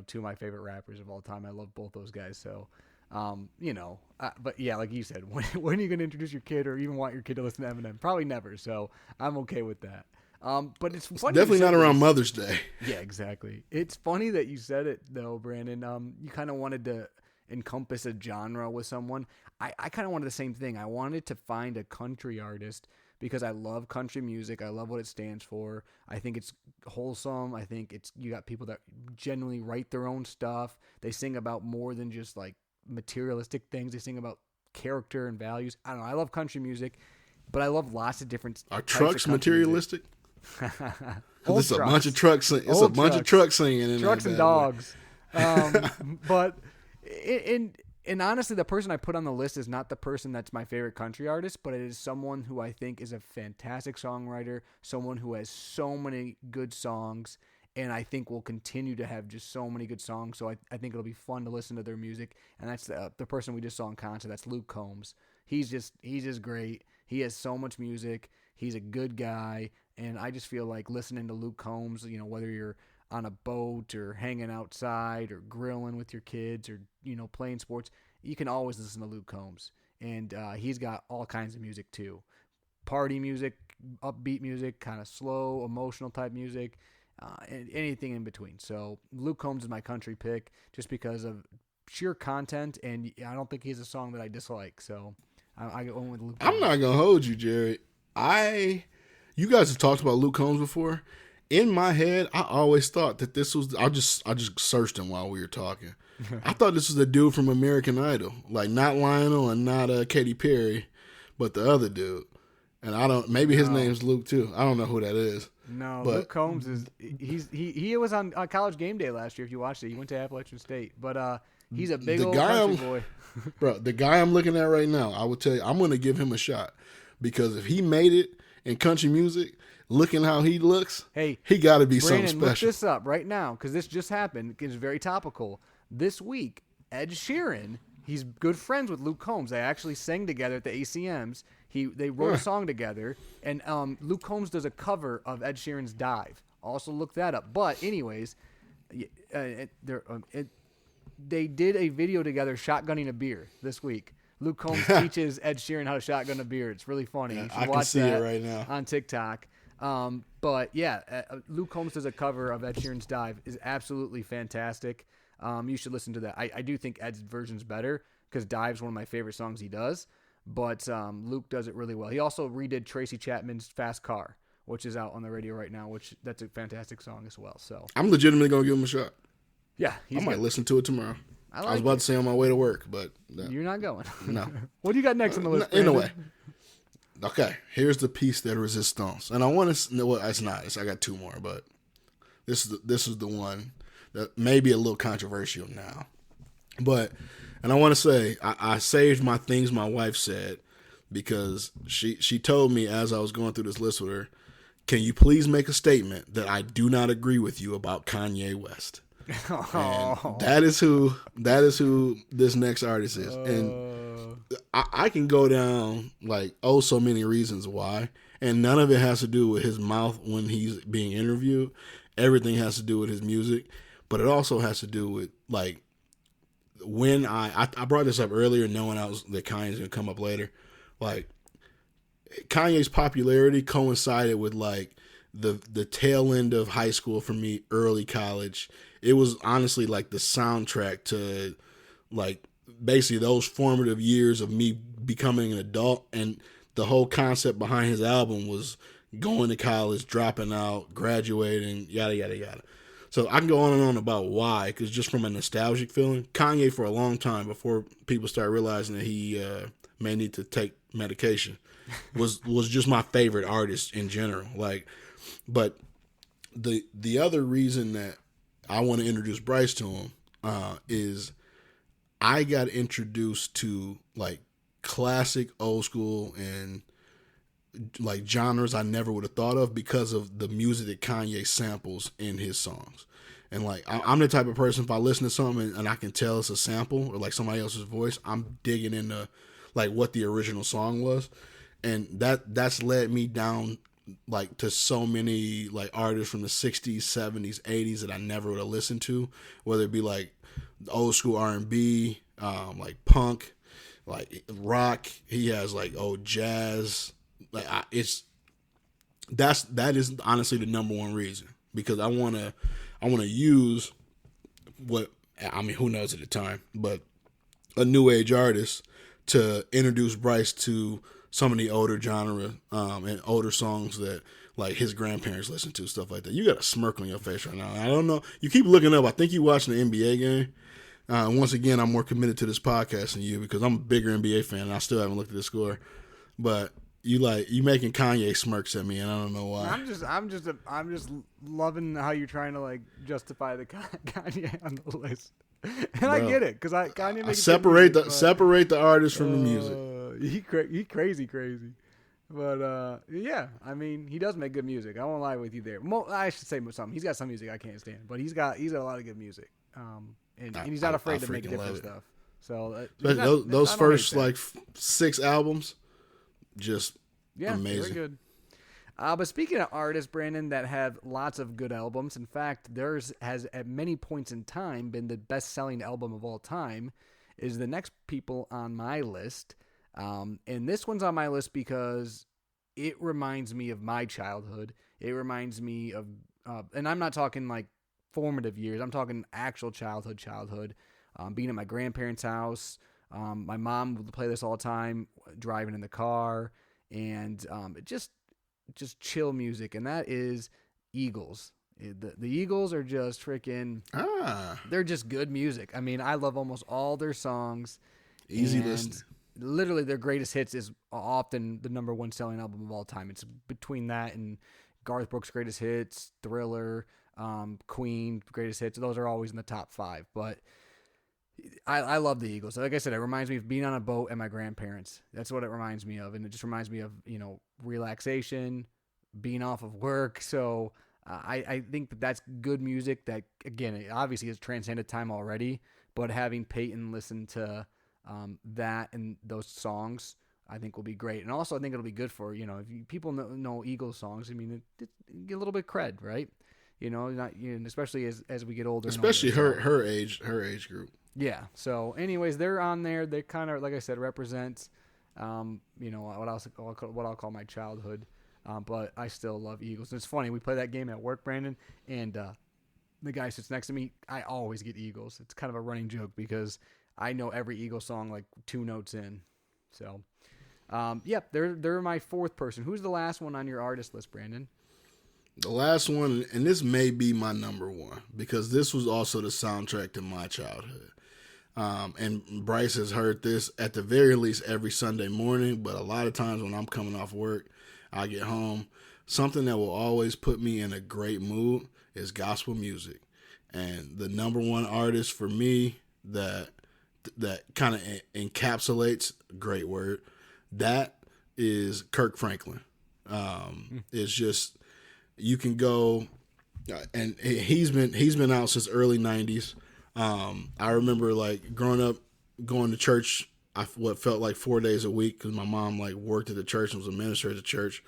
2 of my favorite rappers of all time. I love both those guys. So but yeah, like you said, when are you going to introduce your kid or even want your kid to listen to Eminem? Probably never. So I'm okay with that. But it's funny. Definitely not around Mother's Day. Yeah, exactly. It's funny that you said it though, Brandon. You kind of wanted to encompass a genre with someone. I kind of wanted the same thing. I wanted to find a country artist because I love country music. I love what it stands for. I think it's wholesome. I think you got people that genuinely write their own stuff. They sing about more than just like materialistic things. They sing about character and values. I don't know. I love country music, but I love lots of different. Are types trucks of country materialistic? Old It's a trucks. bunch of trucks. It's Old a bunch of trucks singing in Trucks that and bad boy. dogs. But and honestly, the person I put on the list is not the person that's my favorite country artist, but it is someone who I think is a fantastic songwriter, someone who has so many good songs, and I think will continue to have just so many good songs. So I think it'll be fun to listen to their music, and that's the person we just saw in concert. That's Luke Combs. He's just great. He has so much music. He's a good guy, and I just feel like listening to Luke Combs, whether you're on a boat or hanging outside or grilling with your kids or playing sports, you can always listen to Luke Combs, and he's got all kinds of music too. Party music, upbeat music, kind of slow, emotional type music, and anything in between. So Luke Combs is my country pick just because of sheer content, and I don't think he's a song that I dislike. So I go with Luke Combs. I'm not gonna hold you, Jared. You guys have talked about Luke Combs before. In my head, I always thought that this was. I just searched him while we were talking. I thought this was the dude from American Idol, like not Lionel and not Katy Perry, but the other dude. And I don't. Maybe his name's Luke too. I don't know who that is. No, but Luke Combs is he was on College Game Day last year. If you watched it, he went to Appalachian State, but he's a big old country boy. Bro, the guy I'm looking at right now, I would tell you, I'm going to give him a shot because if he made it in country music, looking how he looks, Hey, he got to be Brandon, something look special. this up right now because this just happened. It's very topical. This week, Ed Sheeran, he's good friends with Luke Combs. They actually sang together at the ACMs. They wrote a song together, and Luke Combs does a cover of Ed Sheeran's "Dive." Also look that up. But anyways, they did a video together shotgunning a beer this week. Luke Combs teaches Ed Sheeran how to shotgun a beer. It's really funny. You should I can watch see that it right now on TikTok. But yeah, Luke Combs does a cover of Ed Sheeran's "Dive" is absolutely fantastic. You should listen to that. I do think Ed's version's better because "Dive's" one of my favorite songs he does. But Luke does it really well. He also redid Tracy Chapman's "Fast Car," which is out on the radio right now. That's a fantastic song as well. So I'm legitimately going to give him a shot. yeah, I might listen to it tomorrow. I was about to say on my way to work, but You're not going. no. What do you got next on the list? In a Brandon? way. Okay, here's the piece de resistance, and I want to. No, well, it's not. I got two more, but this is the one that may be a little controversial now. But and I want to say I saved my things my wife said because she told me as I was going through this list with her, can you please make a statement that I do not agree with you about Kanye West? And that is who this next artist is, and I can go down like so many reasons why, and none of it has to do with his mouth when he's being interviewed. Everything has to do with his music, but it also has to do with like when I brought this up earlier, knowing that Kanye's gonna come up later. Like Kanye's popularity coincided with like the tail end of high school for me, early college. It was honestly like the soundtrack to like basically those formative years of me becoming an adult, and the whole concept behind his album was going to college, dropping out, graduating, yada yada yada. So I can go on and on about why, because just from a nostalgic feeling, Kanye for a long time before people start realizing that he may need to take medication was just my favorite artist in general. Like, but the other reason that I want to introduce Bryce to him is I got introduced to like classic old school and like genres I never would have thought of because of the music that Kanye samples in his songs. And like I'm the type of person, if I listen to something and I can tell it's a sample or like somebody else's voice, I'm digging into like what the original song was. And that's led me down like to so many like artists from the 60s, 70s, 80s that I never would have listened to, whether it be like old school R&B, like punk, like rock. He has like old jazz. Like that is honestly the number one reason, because I want to use what, I mean, who knows at the time, but a new age artist to introduce Bryce to some of the older genre and older songs that like his grandparents listened to, stuff like that. You got a smirk on your face right now. I don't know. You keep looking up. I think you watching the NBA game. Once again, I'm more committed to this podcast than you because I'm a bigger NBA fan and I still haven't looked at the score. But you making Kanye smirks at me and I don't know why. I'm just loving how you're trying to like justify the Kanye on the list. And bro, I get it because Kanye makes separate the artist from the music. He crazy, but yeah, I mean he does make good music. I won't lie with you there. I should say something. He's got some music I can't stand, but he's got a lot of good music. And he's not afraid to make different stuff. So those first like 6 albums, just amazing. Very good. But speaking of artists, Brandon, that have lots of good albums, in fact, theirs has at many points in time been the best-selling album of all time, is the next people on my list. And this one's on my list because it reminds me of my childhood. It reminds me of, and I'm not talking like formative years. I'm talking actual childhood. Being at my grandparents' house. My mom would play this all the time, driving in the car, and it just chill music, and that is Eagles. The Eagles are just freaking. They're just good music. I mean, I love almost all their songs. Easy listening. Literally, their greatest hits is often the number one selling album of all time. It's between that and Garth Brooks' greatest hits, Thriller, Queen greatest hits. Those are always in the top 5. But I love the Eagles. Like I said, it reminds me of being on a boat at my grandparents. That's what it reminds me of. And it just reminds me of, relaxation, being off of work. So I think that's good music that, again, it obviously has transcended time already. But having Peyton listen to that and those songs, I think will be great. And also I think it'll be good for, if people know Eagles songs, I mean, it get a little bit cred, right? Especially as we get older. Especially her age group. Yeah. So, anyways, they're on there. They kind of, like I said, represent, what I'll call my childhood. But I still love Eagles. And it's funny. We play that game at work, Brandon, and the guy sits next to me. I always get Eagles. It's kind of a running joke because I know every Eagles song like 2 notes in. So, they're my 4th person. Who's the last one on your artist list, Brandon? The last one, and this may be my number 1 because this was also the soundtrack to my childhood. And Bryce has heard this at the very least every Sunday morning, but a lot of times when I'm coming off work, I get home. Something that will always put me in a great mood is gospel music. And the number 1 artist for me that kind of encapsulates, great word, that is Kirk Franklin. It's just, you can go, and he's been out since early 90s. I remember like growing up, going to church, what felt like 4 days a week because my mom like worked at the church and was a minister at the church.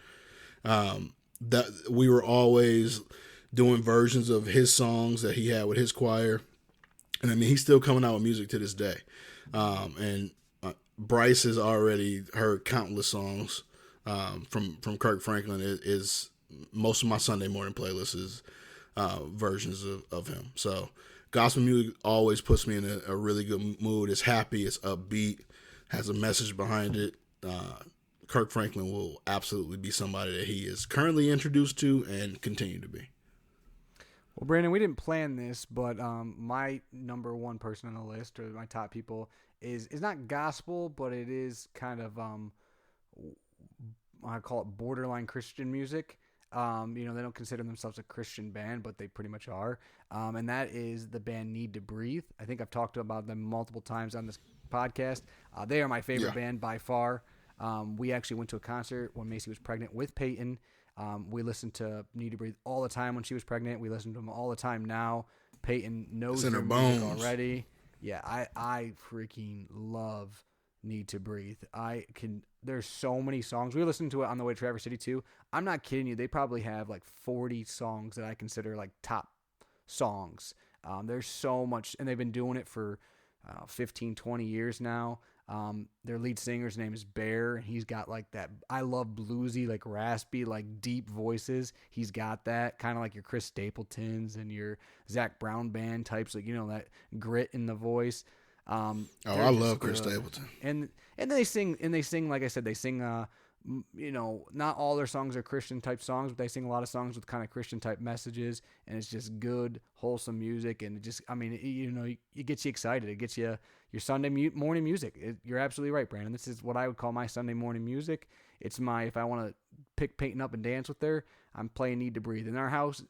That we were always doing versions of his songs that he had with his choir. And I mean, he's still coming out with music to this day. And Bryce has already heard countless songs from Kirk Franklin. Is most of my Sunday morning playlist is versions of him. So gospel music always puts me in a really good mood. It's happy, it's upbeat, has a message behind it. Kirk Franklin will absolutely be somebody that he is currently introduced to and continue to be. Well, Brandon, we didn't plan this, but my number 1 person on the list, or my top people, is not gospel, but it is kind of I call it borderline Christian music. They don't consider themselves a Christian band, but they pretty much are. And that is the band Need to Breathe. I think I've talked about them multiple times on this podcast. They are my favorite band by far. We actually went to a concert when Macy was pregnant with Peyton. We listened to Need to Breathe all the time when she was pregnant. We listen to them all the time now. Peyton knows their music already. Yeah, I freaking love Need to Breathe. There's so many songs. We listened to it on the way to Traverse City too. I'm not kidding you. They probably have like 40 songs that I consider like top songs. There's so much, and they've been doing it for 15, 20 years now. Their lead singer's name is Bear. He's got like that, I love bluesy, like raspy, like deep voices. He's got that kind of like your Chris Stapletons and your Zach Brown band types, like, that grit in the voice. I love Chris Stapleton. And they sing, like I said, they sing not all their songs are Christian type songs, but they sing a lot of songs with kind of Christian type messages, and it's just good, wholesome music, and it gets you excited. It gets you your Sunday morning music. You're absolutely right, Brandon. This is what I would call my Sunday morning music. It's if I want to pick Peyton up and dance with her, I'm playing Need to Breathe. In our house,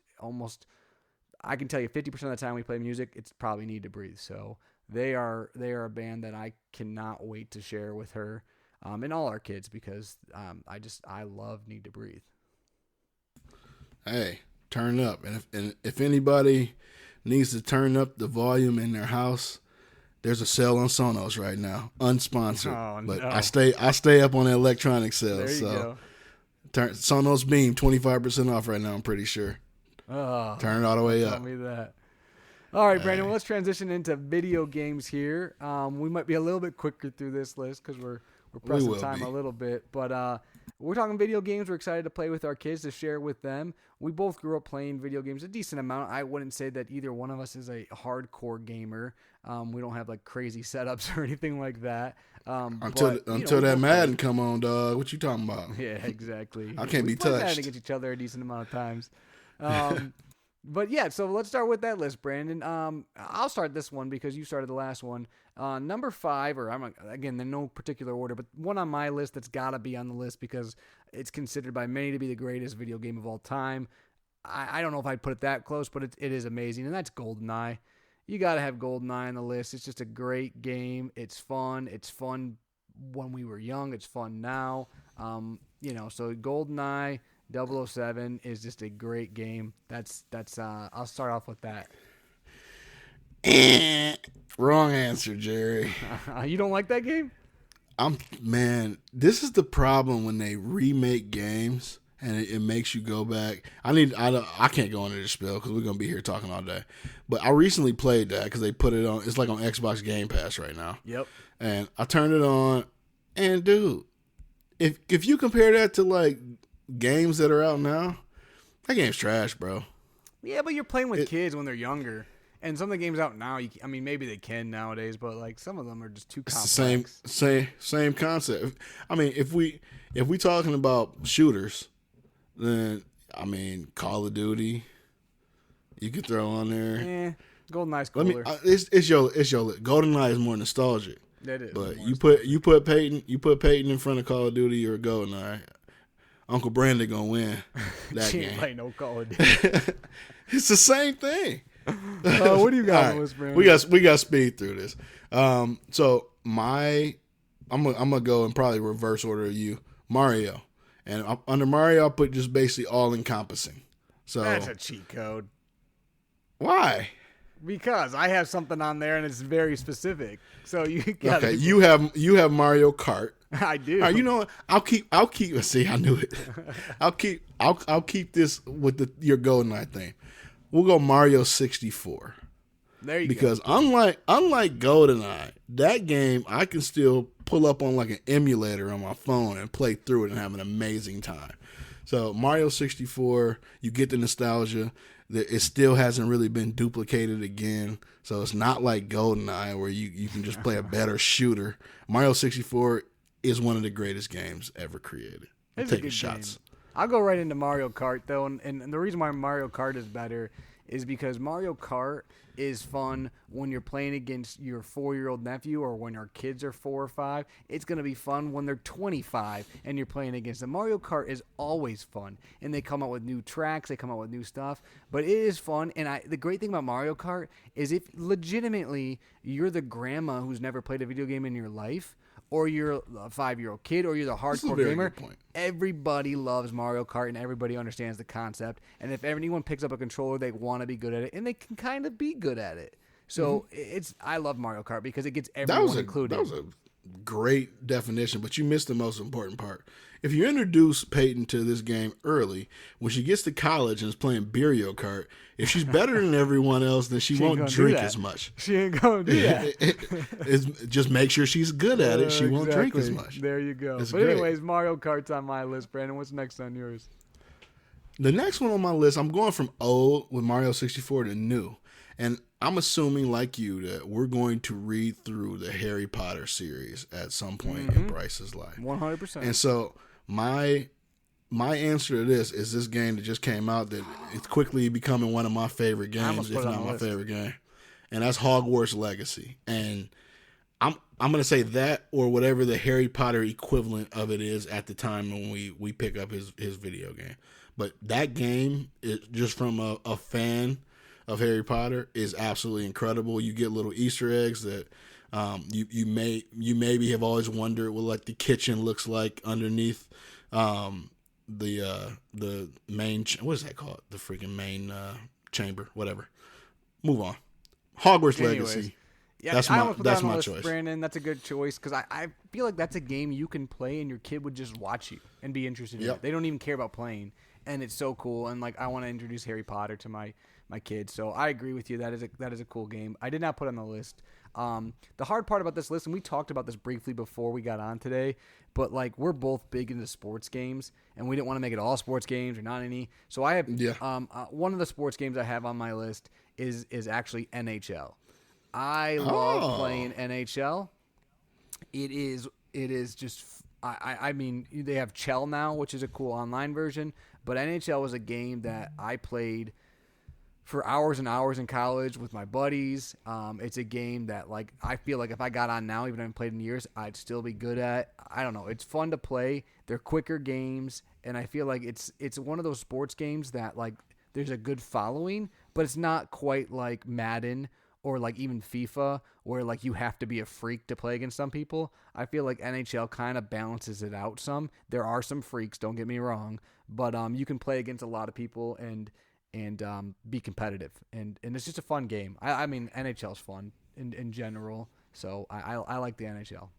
I can tell you 50% of the time we play music, it's probably Need to Breathe. So they are a band that I cannot wait to share with her. And all our kids, because I love Need to Breathe. Hey, turn up, and if anybody needs to turn up the volume in their house, there's a sale on Sonos right now, unsponsored. Oh, but no. I stay up on the electronic sales. There you go. Sonos Beam 25% off right now. I'm pretty sure. Oh, turn it all the way up. Tell me that. All right, Brandon. Well, let's transition into video games here. We might be a little bit quicker through this list because we're pressing time a little bit, but we're talking video games. We're excited to play with our kids, to share with them. We both grew up playing video games a decent amount. I wouldn't say that either one of us is a hardcore gamer. We don't have like crazy setups or anything like that. Until that Madden come on, dog. What you talking about? Yeah, exactly. I can't be touched. We played against each other a decent amount of times. But yeah, so let's start with that list, Brandon. I'll start this one because you started the last one. Number 5, again, in no particular order, but one on my list that's got to be on the list because it's considered by many to be the greatest video game of all time. I don't know if I'd put it that close, but it is amazing, and that's GoldenEye. You got to have GoldenEye on the list. It's just a great game. It's fun. It's fun when we were young. It's fun now. So GoldenEye 007 is just a great game. That's I'll start off with that. Wrong answer, Jerry. You don't like that game? This is the problem when they remake games and it makes you go back. I can't go into this spiel because we're gonna be here talking all day. But I recently played that because they put it on. It's like on Xbox Game Pass right now. Yep. And I turned it on, and dude, if you compare that to like games that are out now, that game's trash, bro. Yeah, but you're playing with kids when they're younger. And some of the games out now, maybe they can nowadays, but like some of them are just too complex. It's the same concept. I mean, if we talking about shooters, then Call of Duty, you could throw on there. GoldenEye's cooler. It's your GoldenEye is more nostalgic. That is. But you put Peyton in front of Call of Duty or GoldenEye, Uncle Brandon gonna win that game. Play no Call of Duty. It's the same thing. What do you got, right, Brandon? We got speed through this. So I'm gonna go in probably reverse order of you, Mario, and under Mario I'll put just basically all encompassing. So that's a cheat code. Why? Because I have something on there and it's very specific. So you got okay. You have Mario Kart. I do. All right, you know what? I'll keep. See, I knew it. I'll keep this with your GoldenEye thing. We'll go Mario 64. There you go. Because unlike GoldenEye, that game I can still pull up on like an emulator on my phone and play through it and have an amazing time. So Mario 64, you get the nostalgia. It still hasn't really been duplicated again. So it's not like GoldenEye where you can just play a better shooter. Mario 64 is one of the greatest games ever created. I'm taking shots. Game. I'll go right into Mario Kart, though, and the reason why Mario Kart is better is because Mario Kart is fun when you're playing against your 4-year-old nephew or when our kids are 4 or 5. It's going to be fun when they're 25 and you're playing against them. Mario Kart is always fun, and they come out with new tracks, they come out with new stuff, but it is fun, and the great thing about Mario Kart is if legitimately you're the grandma who's never played a video game in your life, or you're a 5-year-old kid, or you're the hardcore gamer, everybody loves Mario Kart and everybody understands the concept. And if anyone picks up a controller, they want to be good at it, and they can kind of be good at it. So I love Mario Kart because it gets everyone included. That was a great definition, but you missed the most important part. If you introduce Peyton to this game early, when she gets to college and is playing Mario Kart, if she's better than everyone else, then she won't drink as much. She ain't going to do that. Just make sure she's good at it. She won't drink as much. There you go. It's but great. Anyways, Mario Kart's on my list, Brandon. What's next on yours? The next one on my list, I'm going from old with Mario 64 to new. And I'm assuming, like you, that we're going to read through the Harry Potter series at some point in Bryce's life. 100%. And so My answer to this game that just came out that it's quickly becoming one of my favorite games, if not my favorite game, and that's Hogwarts Legacy. And I'm gonna say that or whatever the Harry Potter equivalent of it is at the time when we pick up his video game. But that game, is just from a fan of Harry Potter, is absolutely incredible. You get little Easter eggs that you maybe have always wondered what like the kitchen looks like underneath the main what is that called, the freaking main chamber, whatever. Move on. Hogwarts Legacy. Yeah, that's my choice, Brandon. That's a good choice because I feel like that's a game you can play and your kid would just watch you and be interested in it. They don't even care about playing, and it's so cool. And like I want to introduce Harry Potter to my kids, so I agree with you. That is a cool game. I did not put it on the list. The hard part about this list, and we talked about this briefly before we got on today, but like we're both big into sports games, and we didn't want to make it all sports games or not any. So I have one of the sports games I have on my list is actually NHL. I love playing NHL. It is just I mean they have Chell now, which is a cool online version, but NHL was a game that I played for hours and hours in college with my buddies. It's a game that like I feel like if I got on now, even if I haven't played in years, I'd still be good at. I don't know. It's fun to play. They're quicker games, and I feel like it's one of those sports games that like there's a good following, but it's not quite like Madden or like even FIFA, where like you have to be a freak to play against some people. I feel like NHL kind of balances it out some. There are some freaks, don't get me wrong, but you can play against a lot of people and be competitive, and it's just a fun game. I mean NHL's fun in general, so I like the NHL.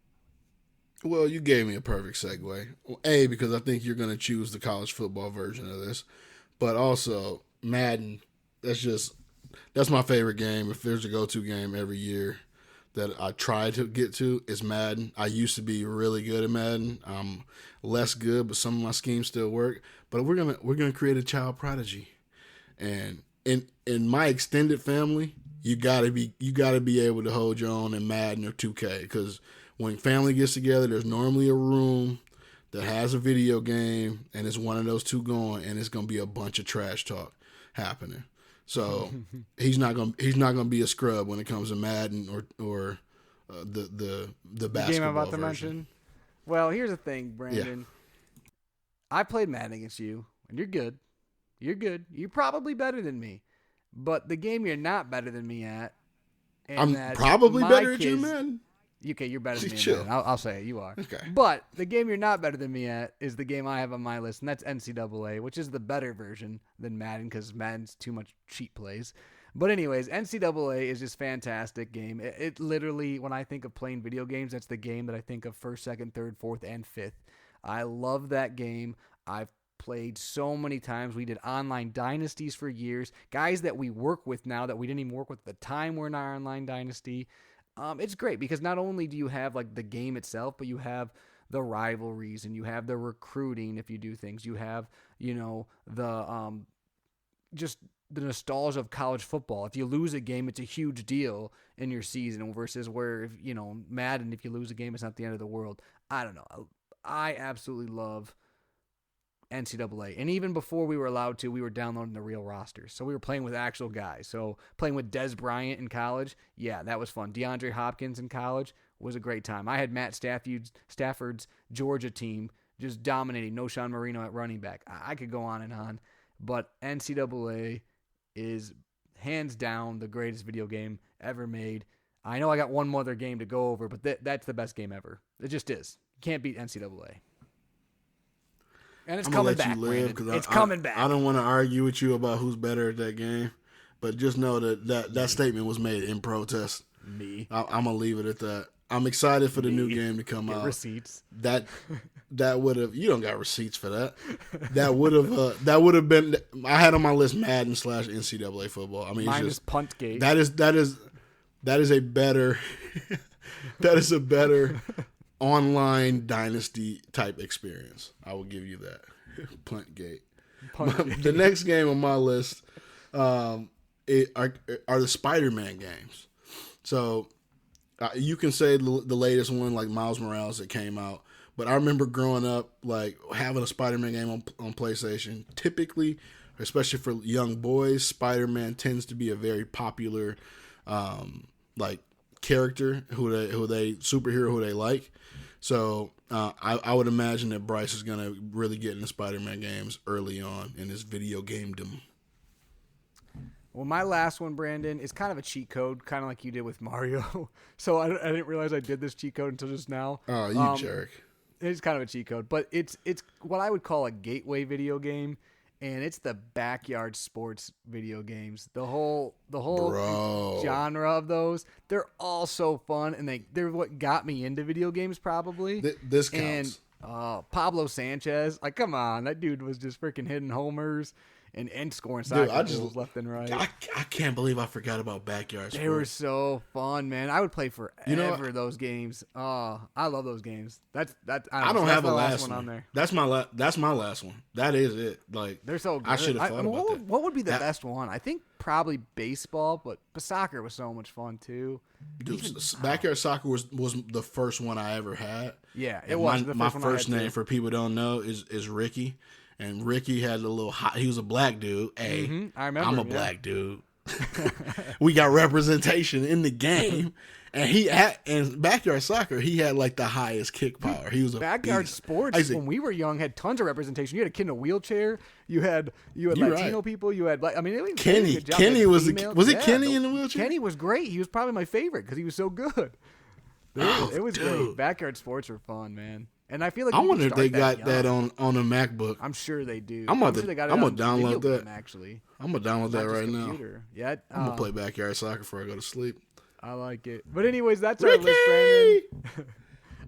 Well, you gave me a perfect segue. A, because I think you're going to choose the college football version of this, but also Madden. That's my favorite game. If there's a go-to game every year that I try to get to, it's Madden. I used to be really good at Madden. I'm less good, but some of my schemes still work. But we're gonna create a child prodigy, and in my extended family, you gotta be able to hold your own in Madden or 2K, because when family gets together, there's normally a room that has a video game, and it's one of those two going, and it's gonna be a bunch of trash talk happening. So he's not gonna be a scrub when it comes to Madden or the basketball game I'm about to version. mention. Well, here's the thing, Brandon. Yeah. I played Madden against you, and you're good. You're good. You're probably better than me, but the game you're not better than me at. I'm probably better at you, man. Okay, you're better than me. Chill. I'll say it. You are. Okay. But the game you're not better than me at is the game I have on my list, and that's NCAA, which is the better version than Madden because Madden's too much cheat plays. But anyways, NCAA is just fantastic game. It literally, when I think of playing video games, that's the game that I think of first, second, third, fourth, and fifth. I love that game. I've played so many times. We did online dynasties for years. Guys that we work with now that we didn't even work with at the time were in our online dynasty. It's great because not only do you have like the game itself, but you have the rivalries and you have the recruiting if you do things. You have, the just the nostalgia of college football. If you lose a game, it's a huge deal in your season versus where, Madden, if you lose a game, it's not the end of the world. I don't know. I absolutely love NCAA. And even before we were allowed to, we were downloading the real rosters. So we were playing with actual guys. So playing with Dez Bryant in college, yeah, that was fun. DeAndre Hopkins in college was a great time. I had Matt Stafford's Georgia team just dominating Knowshon Marino at running back. I could go on and on. But NCAA is hands down the greatest video game ever made. I know I got one more other game to go over, but that's the best game ever. It just is. You can't beat NCAA. And it's coming back, Brandon. It's coming back. I don't want to argue with you about who's better at that game, but just know that statement was made in protest. Me. I'm going to leave it at that. I'm excited for the new game to come out. Receipts. That would have, you don't got receipts for that. That would have been, I had on my list Madden / NCAA football. I mean, mine it's just is Puntgate. That is a better online dynasty type experience. I will give you that. Puntgate. The next game on my list are the Spider-Man games. So you can say the latest one, like Miles Morales that came out, But I remember growing up, like having a Spider-Man game on PlayStation. Typically, especially for young boys, Spider-Man tends to be a very popular, like character superhero who they like. So I would imagine that Bryce is gonna really get into Spider-Man games early on in his video gamedom. Well, my last one, Brandon, is kind of a cheat code, kind of like you did with Mario. So I didn't realize I did this cheat code until just now. Oh, you jerk. It's kind of a cheat code, but it's what I would call a gateway video game, and it's the backyard sports video games. The whole genre of those, they're all so fun, and they're what got me into video games probably. This counts. And Pablo Sanchez, like, come on, that dude was just freaking hitting homers and scoring soccer goals left and right. I can't believe I forgot about backyard sports. They were so fun, man. I would play forever those games. Oh, I love those games. I don't have a last one on there. That's my last one. That is it. Like, they're so good. I should have thought about that. What would be the best one? I think probably baseball, but soccer was so much fun too. Dude, backyard soccer was the first one I ever had. Yeah, it was. My first name, for people who don't know, is Ricky. And Ricky had a little he was a black dude. Hey, I remember. I'm a black dude. We got representation in the game. And backyard soccer, he had like the highest kick power. He was a backyard beast. sports. When we were young, had tons of representation. You had a kid in a wheelchair. You had Latino people. You had it was Kenny. Kenny was it Kenny in the wheelchair? Kenny was great. He was probably my favorite because he was so good. It was great. Backyard sports were fun, man. And I feel like I wonder if they got that on a MacBook. I'm sure they do. I'm gonna download that. Actually, I'm gonna download that right now. Yeah, I'm gonna play backyard soccer before I go to sleep. I like it. But anyways, that's our list, Brandon.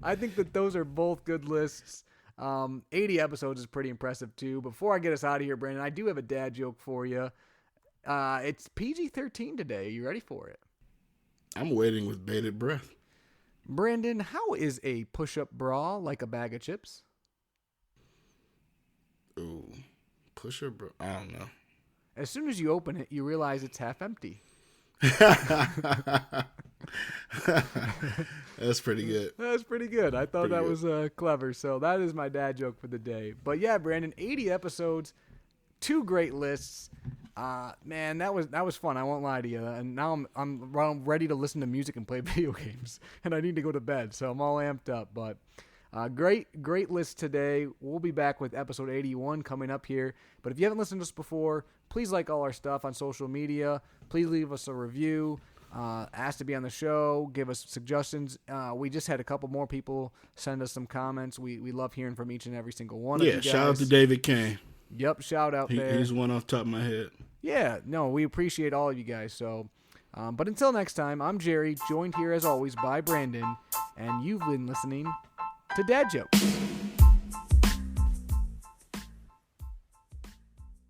I think that those are both good lists. 80 episodes is pretty impressive too. Before I get us out of here, Brandon, I do have a dad joke for you. It's PG-13 today. Are you ready for it? I'm waiting with bated breath. Brandon, how is a push-up bra like a bag of chips? Ooh, push-up bra? I don't know. As soon as you open it, you realize it's half empty. That's pretty good. That's pretty good. I thought that was clever. So that is my dad joke for the day. But yeah, Brandon, 80 episodes, 2 great lists. Man, that was fun. I won't lie to you. And now I'm ready to listen to music and play video games. And I need to go to bed, so I'm all amped up. But great list today. We'll be back with episode 81 coming up here. But if you haven't listened to us before, please like all our stuff on social media. Please leave us a review. Ask to be on the show. Give us suggestions. We just had a couple more people send us some comments. We love hearing from each and every single one of you guys. Yeah, shout out to David Kane. Yep, shout out there. He's one off the top of my head. Yeah, no, we appreciate all of you guys. So, but until next time, I'm Jerry, joined here as always by Brandon, and you've been listening to Dad Jokes.